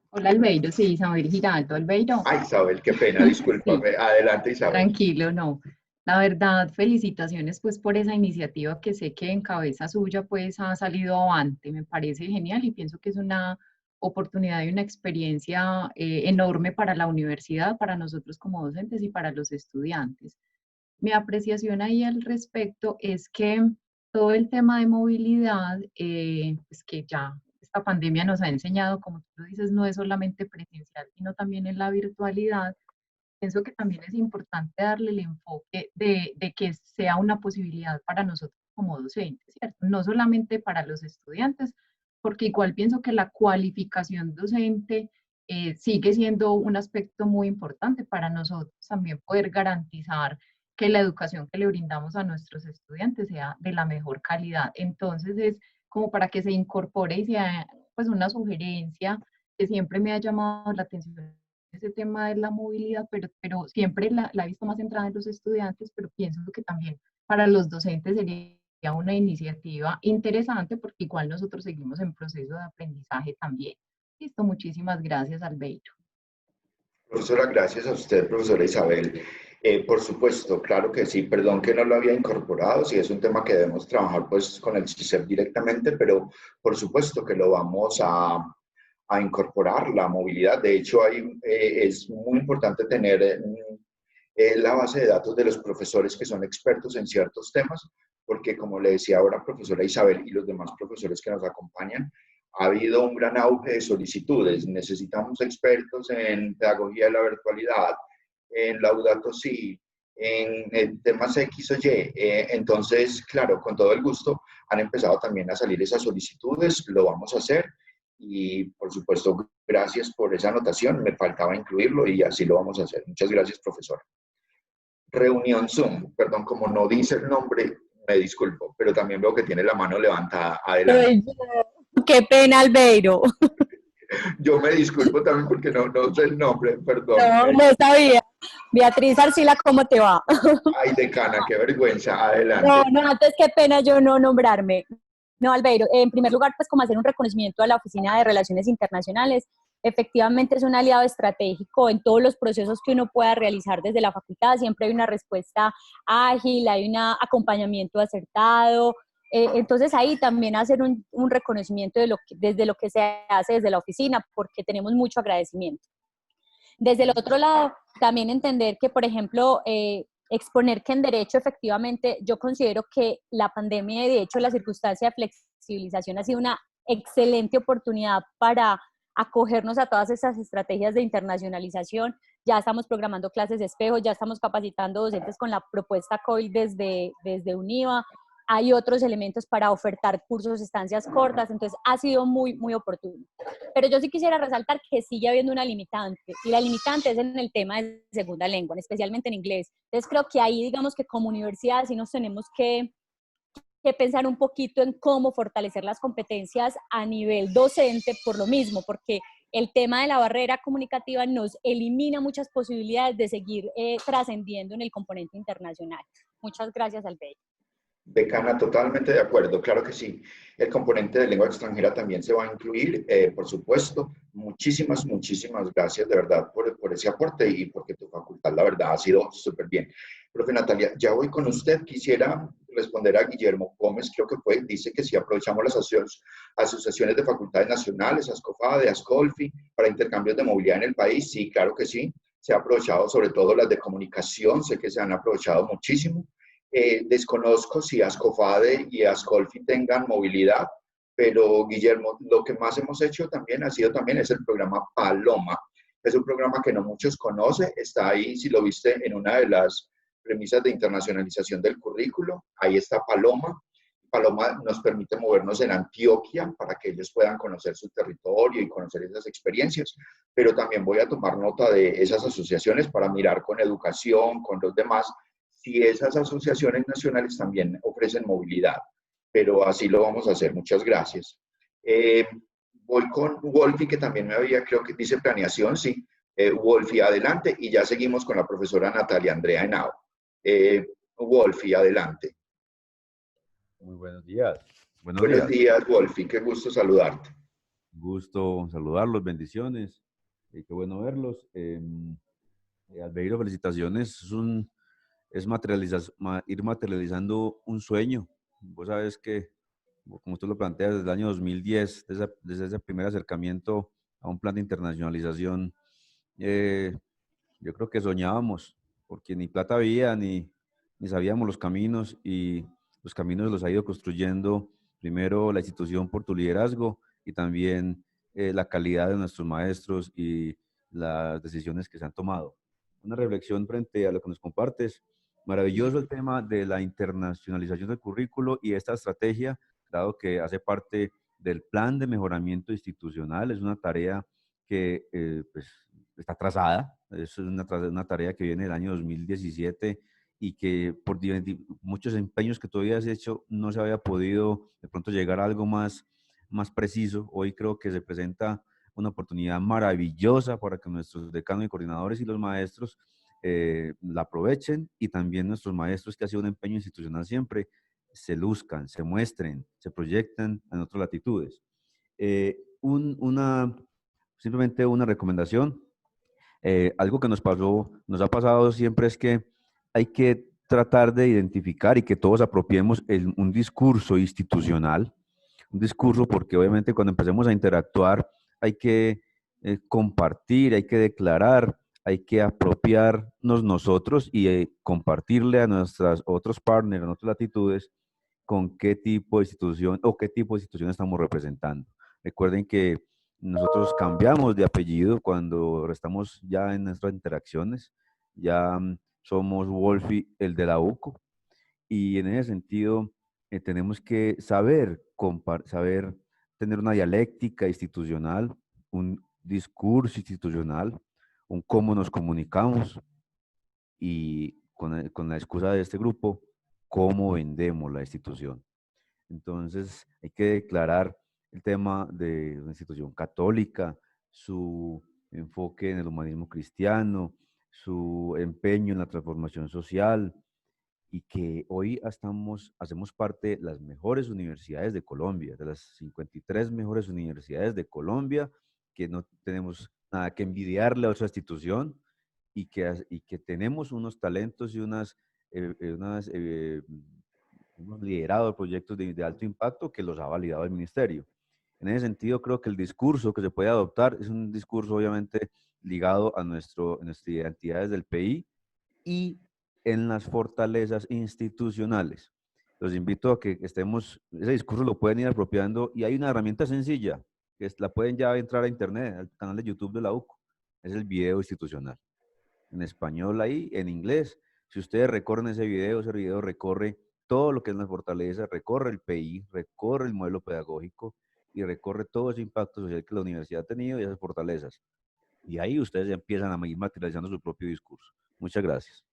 Hola Albeiro, sí, Isabel Giraldo, Albeiro. Ay, Isabel, qué pena, discúlpame. Sí. Adelante, Isabel. Tranquilo, no. La verdad, felicitaciones pues por esa iniciativa que sé que en cabeza suya pues ha salido avante. Me parece genial y pienso que es una oportunidad y una experiencia enorme para la universidad, para nosotros como docentes y para los estudiantes. Mi apreciación ahí al respecto es que todo el tema de movilidad, pues que ya esta pandemia nos ha enseñado, como tú lo dices, no es solamente presencial, sino también en la virtualidad. Pienso que también es importante darle el enfoque de que sea una posibilidad para nosotros como docentes, ¿cierto? No solamente para los estudiantes, porque igual pienso que la cualificación docente sigue siendo un aspecto muy importante para nosotros también poder garantizar que la educación que le brindamos a nuestros estudiantes sea de la mejor calidad. Entonces es como para que se incorpore y sea pues una sugerencia que siempre me ha llamado la atención ese tema de la movilidad, pero siempre la he visto más centrada en los estudiantes, pero pienso que también para los docentes sería una iniciativa interesante porque igual nosotros seguimos en proceso de aprendizaje también. Listo, muchísimas gracias, Albeiro. Profesora, gracias a usted, profesora Isabel. Por supuesto, claro que sí, perdón que no lo había incorporado, si es un tema que debemos trabajar pues con el CISEP directamente, pero por supuesto que lo vamos a incorporar, la movilidad. De hecho, es muy importante tener la base de datos de los profesores que son expertos en ciertos temas, porque como le decía ahora profesora Isabel y los demás profesores que nos acompañan, ha habido un gran auge de solicitudes. Necesitamos expertos en pedagogía de la virtualidad, en Laudato Si, en temas X o Y. Entonces, claro, con todo el gusto, han empezado también a salir esas solicitudes, lo vamos a hacer. Y por supuesto, gracias por esa anotación, me faltaba incluirlo y así lo vamos a hacer. Muchas gracias, profesora. Reunión Zoom, perdón, como no dice el nombre, me disculpo, pero también veo que tiene la mano levantada. Adelante. Qué pena, Albeiro. Yo me disculpo también porque no sé el nombre, perdón. No sabía. Beatriz Arcila, ¿cómo te va? Ay, decana, qué vergüenza. Adelante. No, antes qué pena yo no nombrarme. No, Albeiro, en primer lugar, pues como hacer un reconocimiento a la Oficina de Relaciones Internacionales. Efectivamente es un aliado estratégico en todos los procesos que uno pueda realizar desde la facultad. Siempre hay una respuesta ágil, hay un acompañamiento acertado. Entonces ahí también hacer un reconocimiento desde lo que se hace desde la oficina, porque tenemos mucho agradecimiento. Desde el otro lado, también entender que, por ejemplo, exponer que en derecho efectivamente yo considero que la pandemia y de hecho la circunstancia de flexibilización ha sido una excelente oportunidad para acogernos a todas esas estrategias de internacionalización. Ya estamos programando clases de espejo, ya estamos capacitando docentes con la propuesta COVID desde UNIVA. Hay otros elementos para ofertar cursos, estancias cortas, entonces ha sido muy, muy oportuno. Pero yo sí quisiera resaltar que sigue habiendo una limitante, y la limitante es en el tema de segunda lengua, especialmente en inglés. Entonces creo que ahí, digamos que como universidad sí nos tenemos que pensar un poquito en cómo fortalecer las competencias a nivel docente por lo mismo, porque el tema de la barrera comunicativa nos elimina muchas posibilidades de seguir trascendiendo en el componente internacional. Muchas gracias, Albeiro. Decana, totalmente de acuerdo, claro que sí. El componente de lengua extranjera también se va a incluir, por supuesto. Muchísimas gracias de verdad por ese aporte y porque tu facultad, la verdad, ha sido súper bien. Profe Natalia, ya voy con usted. Quisiera responder a Guillermo Gómez, creo que fue, dice que si aprovechamos las asociaciones de facultades nacionales, ASCOFADE, ASCOLFI, para intercambios de movilidad en el país. Sí, claro que sí. Se ha aprovechado sobre todo las de comunicación, sé que se han aprovechado muchísimo. Desconozco si ASCOFADE y ASCOLFI tengan movilidad, pero Guillermo, lo que más hemos hecho también es el programa Paloma. Es un programa que no muchos conocen, está ahí, si lo viste, en una de las premisas de internacionalización del currículo, ahí está Paloma. Paloma nos permite movernos en Antioquia para que ellos puedan conocer su territorio y conocer esas experiencias, pero también voy a tomar nota de esas asociaciones para mirar con educación, con los demás, si esas asociaciones nacionales también ofrecen movilidad, pero así lo vamos a hacer. Muchas gracias. Voy con Wolfi, que también me había, creo que dice planeación, sí. Wolfi, adelante, y ya seguimos con la profesora Natalia Andrea Henao. Wolfi, adelante. Muy buenos días. Buenos días, Wolfi, qué gusto saludarte. Gusto saludarlos, bendiciones, qué bueno verlos. Albeiro, felicitaciones, es ir materializando un sueño. Vos sabes que, como tú lo planteas, desde el año 2010, desde ese primer acercamiento a un plan de internacionalización, yo creo que soñábamos, porque ni plata había, ni sabíamos los caminos, y los caminos los ha ido construyendo primero la institución por tu liderazgo y también la calidad de nuestros maestros y las decisiones que se han tomado. Una reflexión frente a lo que nos compartes. Maravilloso el tema de la internacionalización del currículo y esta estrategia, dado que hace parte del plan de mejoramiento institucional. Es una tarea que pues, está trazada, es una tarea que viene del año 2017 y que por muchos empeños que tú habías hecho no se había podido de pronto llegar a algo más preciso. Hoy creo que se presenta una oportunidad maravillosa para que nuestros decanos y coordinadores y los maestros la aprovechen, y también nuestros maestros, que ha sido un empeño institucional siempre, se luzcan, se muestren, se proyecten en otras latitudes. Simplemente una recomendación. Algo que nos ha pasado siempre es que hay que tratar de identificar y que todos apropiemos un discurso institucional, un discurso porque obviamente cuando empecemos a interactuar hay que compartir, hay que declarar, hay que apropiarnos nosotros y compartirle a nuestros otros partners en otras latitudes con qué tipo de institución o qué tipo de institución estamos representando. Recuerden que nosotros cambiamos de apellido cuando estamos ya en nuestras interacciones, ya somos Wolfi, el de la UCO, y en ese sentido tenemos que saber tener una dialéctica institucional, un discurso institucional, un cómo nos comunicamos y con la excusa de este grupo, cómo vendemos la institución. Entonces hay que declarar el tema de una institución católica, su enfoque en el humanismo cristiano, su empeño en la transformación social, y que hoy hacemos parte de las mejores universidades de Colombia, de las 53 mejores universidades de Colombia, que no tenemos nada que envidiarle a otra institución y que tenemos unos talentos y hemos liderado proyectos de alto impacto que los ha validado el ministerio. En ese sentido, creo que el discurso que se puede adoptar es un discurso obviamente ligado a nuestras identidades del PI y en las fortalezas institucionales. Los invito a que ese discurso lo pueden ir apropiando y hay una herramienta sencilla, que la pueden ya entrar a internet, al canal de YouTube de la UCO, es el video institucional. En español ahí, en inglés. Si ustedes recorren ese video recorre todo lo que es la fortaleza, recorre el PI, recorre el modelo pedagógico y recorre todo ese impacto social que la universidad ha tenido y esas fortalezas. Y ahí ustedes ya empiezan a ir materializando su propio discurso. Muchas gracias.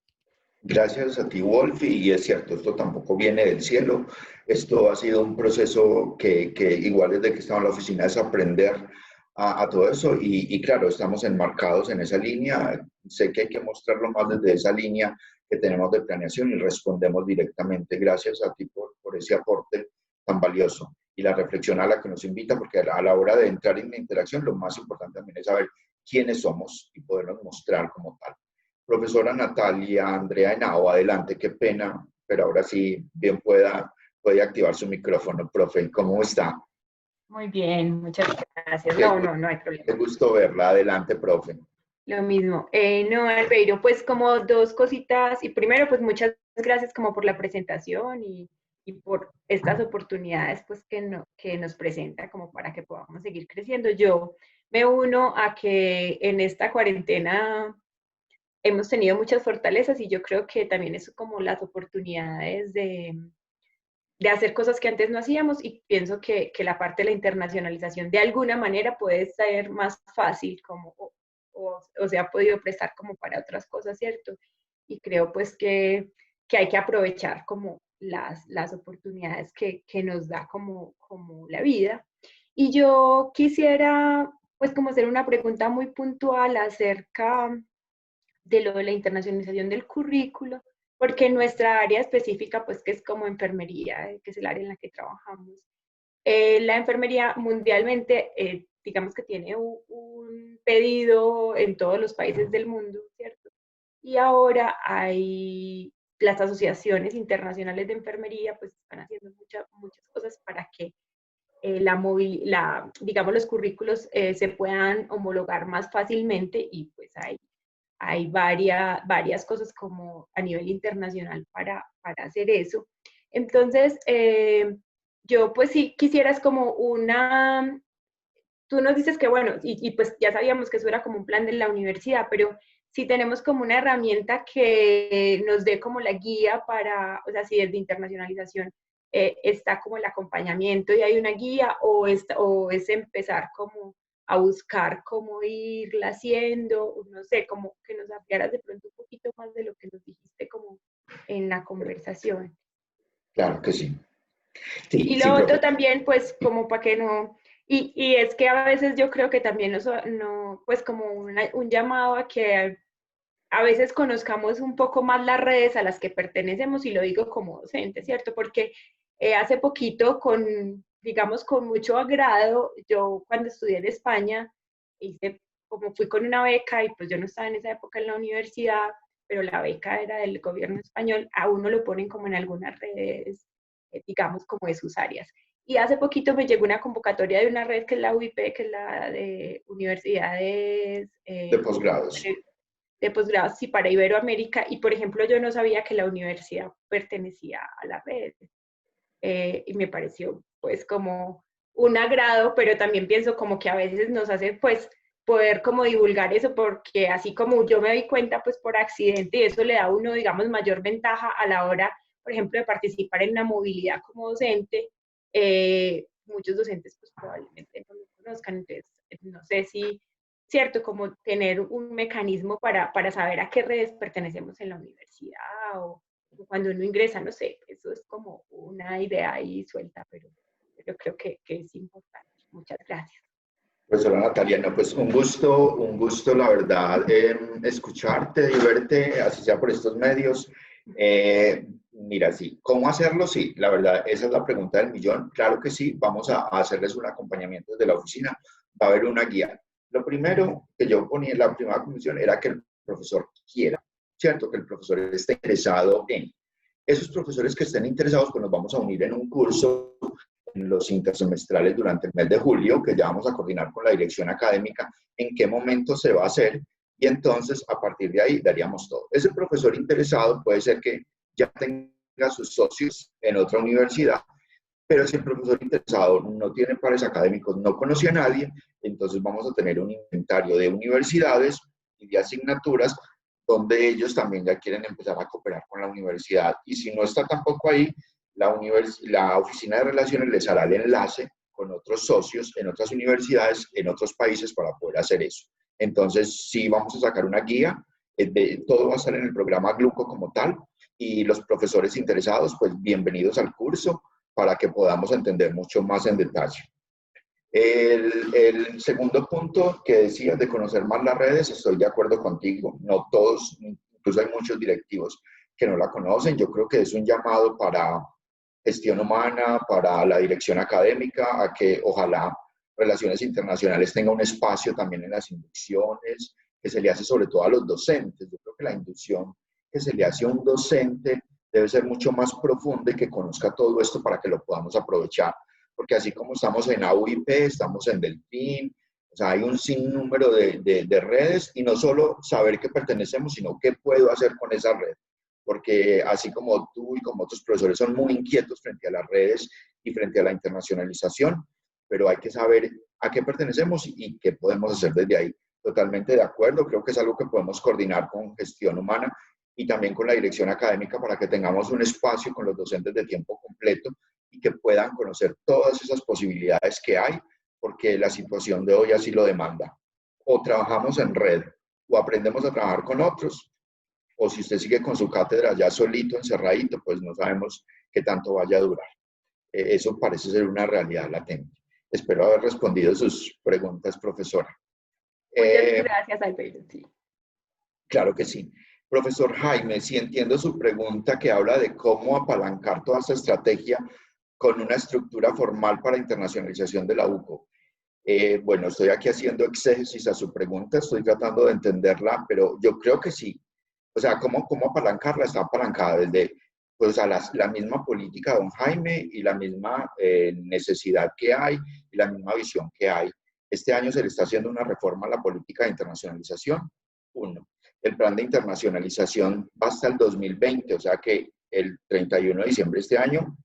Gracias a ti, Wolfi, y es cierto, esto tampoco viene del cielo, esto ha sido un proceso que igual desde que estaba en la oficina es aprender a todo eso y claro, estamos enmarcados en esa línea, sé que hay que mostrarlo más desde esa línea que tenemos de planeación y respondemos directamente. Gracias a ti por ese aporte tan valioso y la reflexión a la que nos invita, porque a la hora de entrar en la interacción lo más importante también es saber quiénes somos y podernos mostrar como tal. Profesora Natalia Andrea Henao, adelante, qué pena, pero ahora sí bien puede activar su micrófono. Profe, ¿cómo está? Muy bien, muchas gracias. No hay problema. Qué gusto verla. Adelante, profe. Lo mismo. No, Albeiro, pues como dos cositas. Y primero, pues muchas gracias como por la presentación y por estas oportunidades pues que nos presenta como para que podamos seguir creciendo. Yo me uno a que en esta cuarentena hemos tenido muchas fortalezas y yo creo que también es como las oportunidades de hacer cosas que antes no hacíamos y pienso que la parte de la internacionalización de alguna manera puede ser más fácil como, o se ha podido prestar como para otras cosas, ¿cierto? Y creo pues que hay que aprovechar como las oportunidades que nos da como la vida. Y yo quisiera pues como hacer una pregunta muy puntual acerca de lo de la internacionalización del currículo, porque en nuestra área específica, pues que es como enfermería, que es el área en la que trabajamos, la enfermería mundialmente, digamos que tiene un pedido en todos los países del mundo, ¿cierto? Y ahora hay las asociaciones internacionales de enfermería, pues están haciendo muchas cosas para que digamos, los currículos se puedan homologar más fácilmente y pues hay varias cosas como a nivel internacional para hacer eso. Entonces, yo pues sí quisieras como tú nos dices que bueno, y pues ya sabíamos que eso era como un plan de la universidad, pero si tenemos como una herramienta que nos dé como la guía para, o sea, si desde internacionalización está como el acompañamiento y hay una guía o es empezar como a buscar cómo irla haciendo, no sé, como que nos ampliaras de pronto un poquito más de lo que nos dijiste como en la conversación. Claro que sí. Y lo otro también, pues, como para que no... Y es que a veces yo creo que también pues como un llamado a que a veces conozcamos un poco más las redes a las que pertenecemos, y lo digo como docente, ¿cierto? Porque hace poquito, digamos, con mucho agrado, yo cuando estudié en España, como fui con una beca, y pues yo no estaba en esa época en la universidad, pero la beca era del gobierno español, a uno lo ponen como en algunas redes, digamos, como de sus áreas. Y hace poquito me llegó una convocatoria de una red que es la UIP, que es la de universidades De posgrados. de posgrado, sí, para Iberoamérica, y por ejemplo yo no sabía que la universidad pertenecía a la red, y me pareció pues como un agrado, pero también pienso como que a veces nos hace pues poder como divulgar eso, porque así como yo me doy cuenta pues por accidente, y eso le da a uno, digamos, mayor ventaja a la hora, por ejemplo, de participar en una movilidad como docente. Muchos docentes pues probablemente no lo conozcan, entonces no sé si, cierto, como tener un mecanismo para saber a qué redes pertenecemos en la universidad, o cuando uno ingresa, no sé, eso es como una idea ahí suelta, pero creo que es importante. Muchas gracias. Profesora Natalia, no, pues un gusto, la verdad, escucharte y verte, así sea por estos medios. Mira, sí, ¿cómo hacerlo? Sí, la verdad, esa es la pregunta del millón. Claro que sí, vamos a hacerles un acompañamiento desde la oficina, va a haber una guía. Lo primero que yo ponía en la primera comisión era que el profesor quiera, ¿cierto? Que el profesor esté interesado en. Esos profesores que estén interesados, pues nos vamos a unir en un curso en los intersemestrales durante el mes de julio, que ya vamos a coordinar con la dirección académica en qué momento se va a hacer, y entonces a partir de ahí daríamos todo. Ese profesor interesado puede ser que ya tenga sus socios en otra universidad, pero si el profesor interesado no tiene pares académicos, no conoce a nadie, entonces vamos a tener un inventario de universidades y de asignaturas donde ellos también ya quieren empezar a cooperar con la universidad. Y si no está tampoco ahí, la oficina de relaciones les hará el enlace con otros socios en otras universidades, en otros países, para poder hacer eso. Entonces, sí vamos a sacar una guía, todo va a estar en el programa Gluco como tal, y los profesores interesados, pues bienvenidos al curso para que podamos entender mucho más en detalle. El segundo punto que decías de conocer más las redes, estoy de acuerdo contigo. No todos, incluso hay muchos directivos que no la conocen. Yo creo que es un llamado para gestión humana, para la dirección académica, a que ojalá Relaciones Internacionales tenga un espacio también en las inducciones, que se le hace sobre todo a los docentes. Yo creo que la inducción que se le hace a un docente debe ser mucho más profunda y que conozca todo esto para que lo podamos aprovechar. Porque así como estamos en AUIP, estamos en Delfín, o sea, hay un sinnúmero de redes, y no solo saber que pertenecemos, sino qué puedo hacer con esa red. Porque así como tú y como otros profesores son muy inquietos frente a las redes y frente a la internacionalización, pero hay que saber a qué pertenecemos y qué podemos hacer desde ahí. Totalmente de acuerdo, creo que es algo que podemos coordinar con gestión humana y también con la dirección académica para que tengamos un espacio con los docentes de tiempo completo y que puedan conocer todas esas posibilidades que hay, porque la situación de hoy así lo demanda. O trabajamos en red, o aprendemos a trabajar con otros, o si usted sigue con su cátedra ya solito, encerradito, pues no sabemos qué tanto vaya a durar. Eso parece ser una realidad latente. Espero haber respondido sus preguntas, profesora. Muchas gracias, Alberto. Sí. Claro que sí. Profesor Jaime, si entiendo su pregunta, que habla de cómo apalancar toda esa estrategia con una estructura formal para internacionalización de la UCO. Bueno, estoy aquí haciendo exégesis a su pregunta, estoy tratando de entenderla, pero yo creo que sí. O sea, ¿cómo apalancarla? Está apalancada desde pues, la misma política de don Jaime y la misma necesidad que hay y la misma visión que hay. Este año se le está haciendo una reforma a la política de internacionalización. Uno, el plan de internacionalización va hasta el 2020, o sea que el 31 de diciembre de este año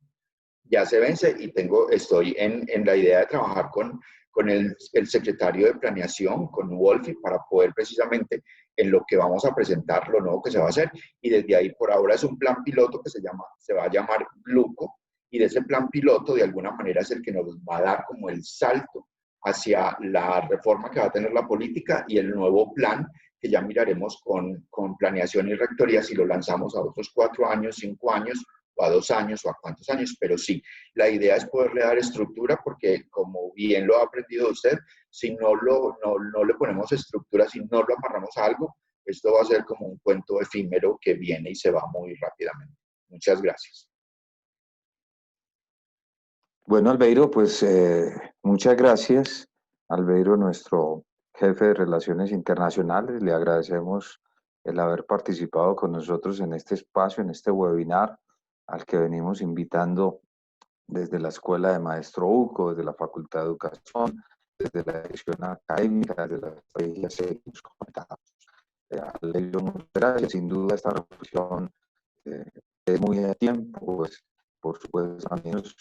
ya se vence, y estoy en la idea de trabajar con el secretario de planeación, con Wolfi, para poder precisamente en lo que vamos a presentar, lo nuevo que se va a hacer, y desde ahí por ahora es un plan piloto que se va a llamar Gluco, y de ese plan piloto de alguna manera es el que nos va a dar como el salto hacia la reforma que va a tener la política y el nuevo plan que ya miraremos con planeación y rectoría si lo lanzamos a otros 4 años, 5 años, o a 2 años, o a cuántos años, pero sí, la idea es poderle dar estructura, porque como bien lo ha aprendido usted, si no le ponemos estructura, si no lo amarramos a algo, Esto va a ser como un cuento efímero que viene y se va muy rápidamente. Muchas gracias. Bueno, Albeiro, pues muchas gracias. Albeiro, nuestro jefe de Relaciones Internacionales, le agradecemos el haber participado con nosotros en este espacio, en este webinar, al que venimos invitando desde la Escuela de Maestro Uco, desde la Facultad de Educación, desde la dirección académica, desde la estrategia que nos comentamos. Albeiro, muchas gracias. Sin duda esta reflexión es muy a tiempo, pues por supuesto también nos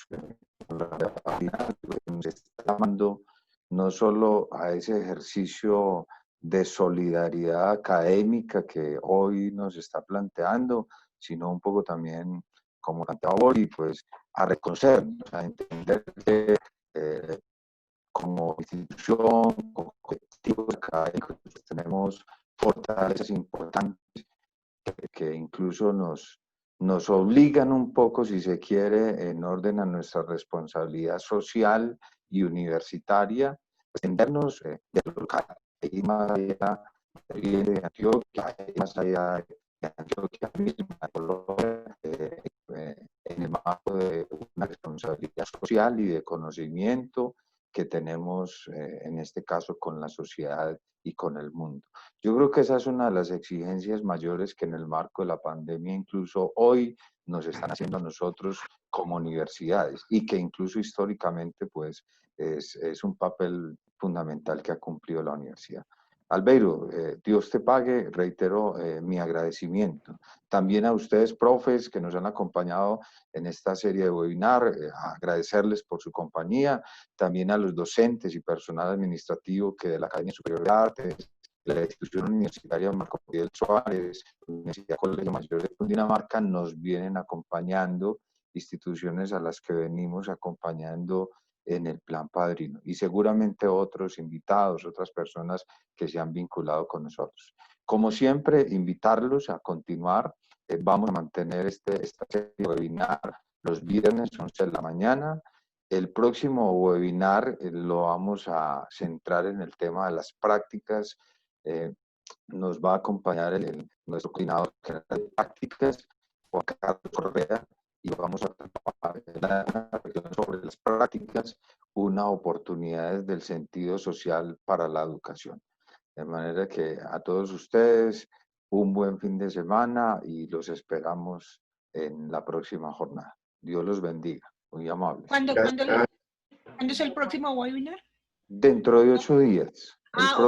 está llamando no solo a ese ejercicio de solidaridad académica que hoy nos está planteando, sino un poco también, como planteaba Bori, pues a reconocernos, a entender que como institución, como colectivos académicos, tenemos fortalezas importantes que incluso nos obligan un poco, si se quiere, en orden a nuestra responsabilidad social y universitaria, entendernos de lo local, ir más allá de Antioquia, ir más allá de Antioquia misma, en el marco de una responsabilidad social y de conocimiento que tenemos, en este caso, con la sociedad y con el mundo. Yo creo que esa es una de las exigencias mayores que en el marco de la pandemia, incluso hoy, nos están haciendo a nosotros como universidades y que incluso históricamente, pues, es un papel fundamental que ha cumplido la universidad. Albeiro, Dios te pague, reitero mi agradecimiento. También a ustedes, profes, que nos han acompañado en esta serie de webinar, agradecerles por su compañía, también a los docentes y personal administrativo que de la Academia Superior de Artes, de la institución universitaria Marco Fidel Suárez, Universidad Colegio Mayor de Cundinamarca, nos vienen acompañando, instituciones a las que venimos acompañando en el Plan Padrino, y seguramente otros invitados, otras personas que se han vinculado con nosotros. Como siempre, invitarlos a continuar. Vamos a mantener esta serie de webinar los viernes 11 de la mañana. El próximo webinar lo vamos a centrar en el tema de las prácticas. Nos va a acompañar nuestro coordinador general de prácticas, Juan Carlos Correa, y vamos a trabajar sobre las prácticas, unas oportunidades del sentido social para la educación. De manera que a todos ustedes un buen fin de semana y los esperamos en la próxima jornada. Dios los bendiga. Muy amables. ¿Cuándo es el próximo webinar? Dentro de 8 días. El Okay.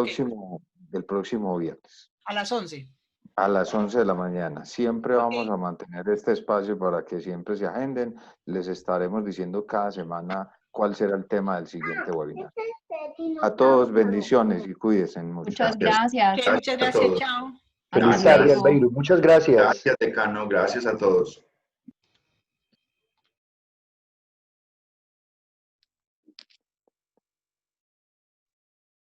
próximo viernes. A las 11. A las 11 de la mañana. Siempre vamos a mantener este espacio para que siempre se agenden. Les estaremos diciendo cada semana cuál será el tema del siguiente webinar. A todos, bendiciones y cuídense mucho. Muchas gracias. Okay, muchas gracias, chao. Feliz tarde, Albeiro. Muchas gracias. Gracias, decano. Gracias a todos.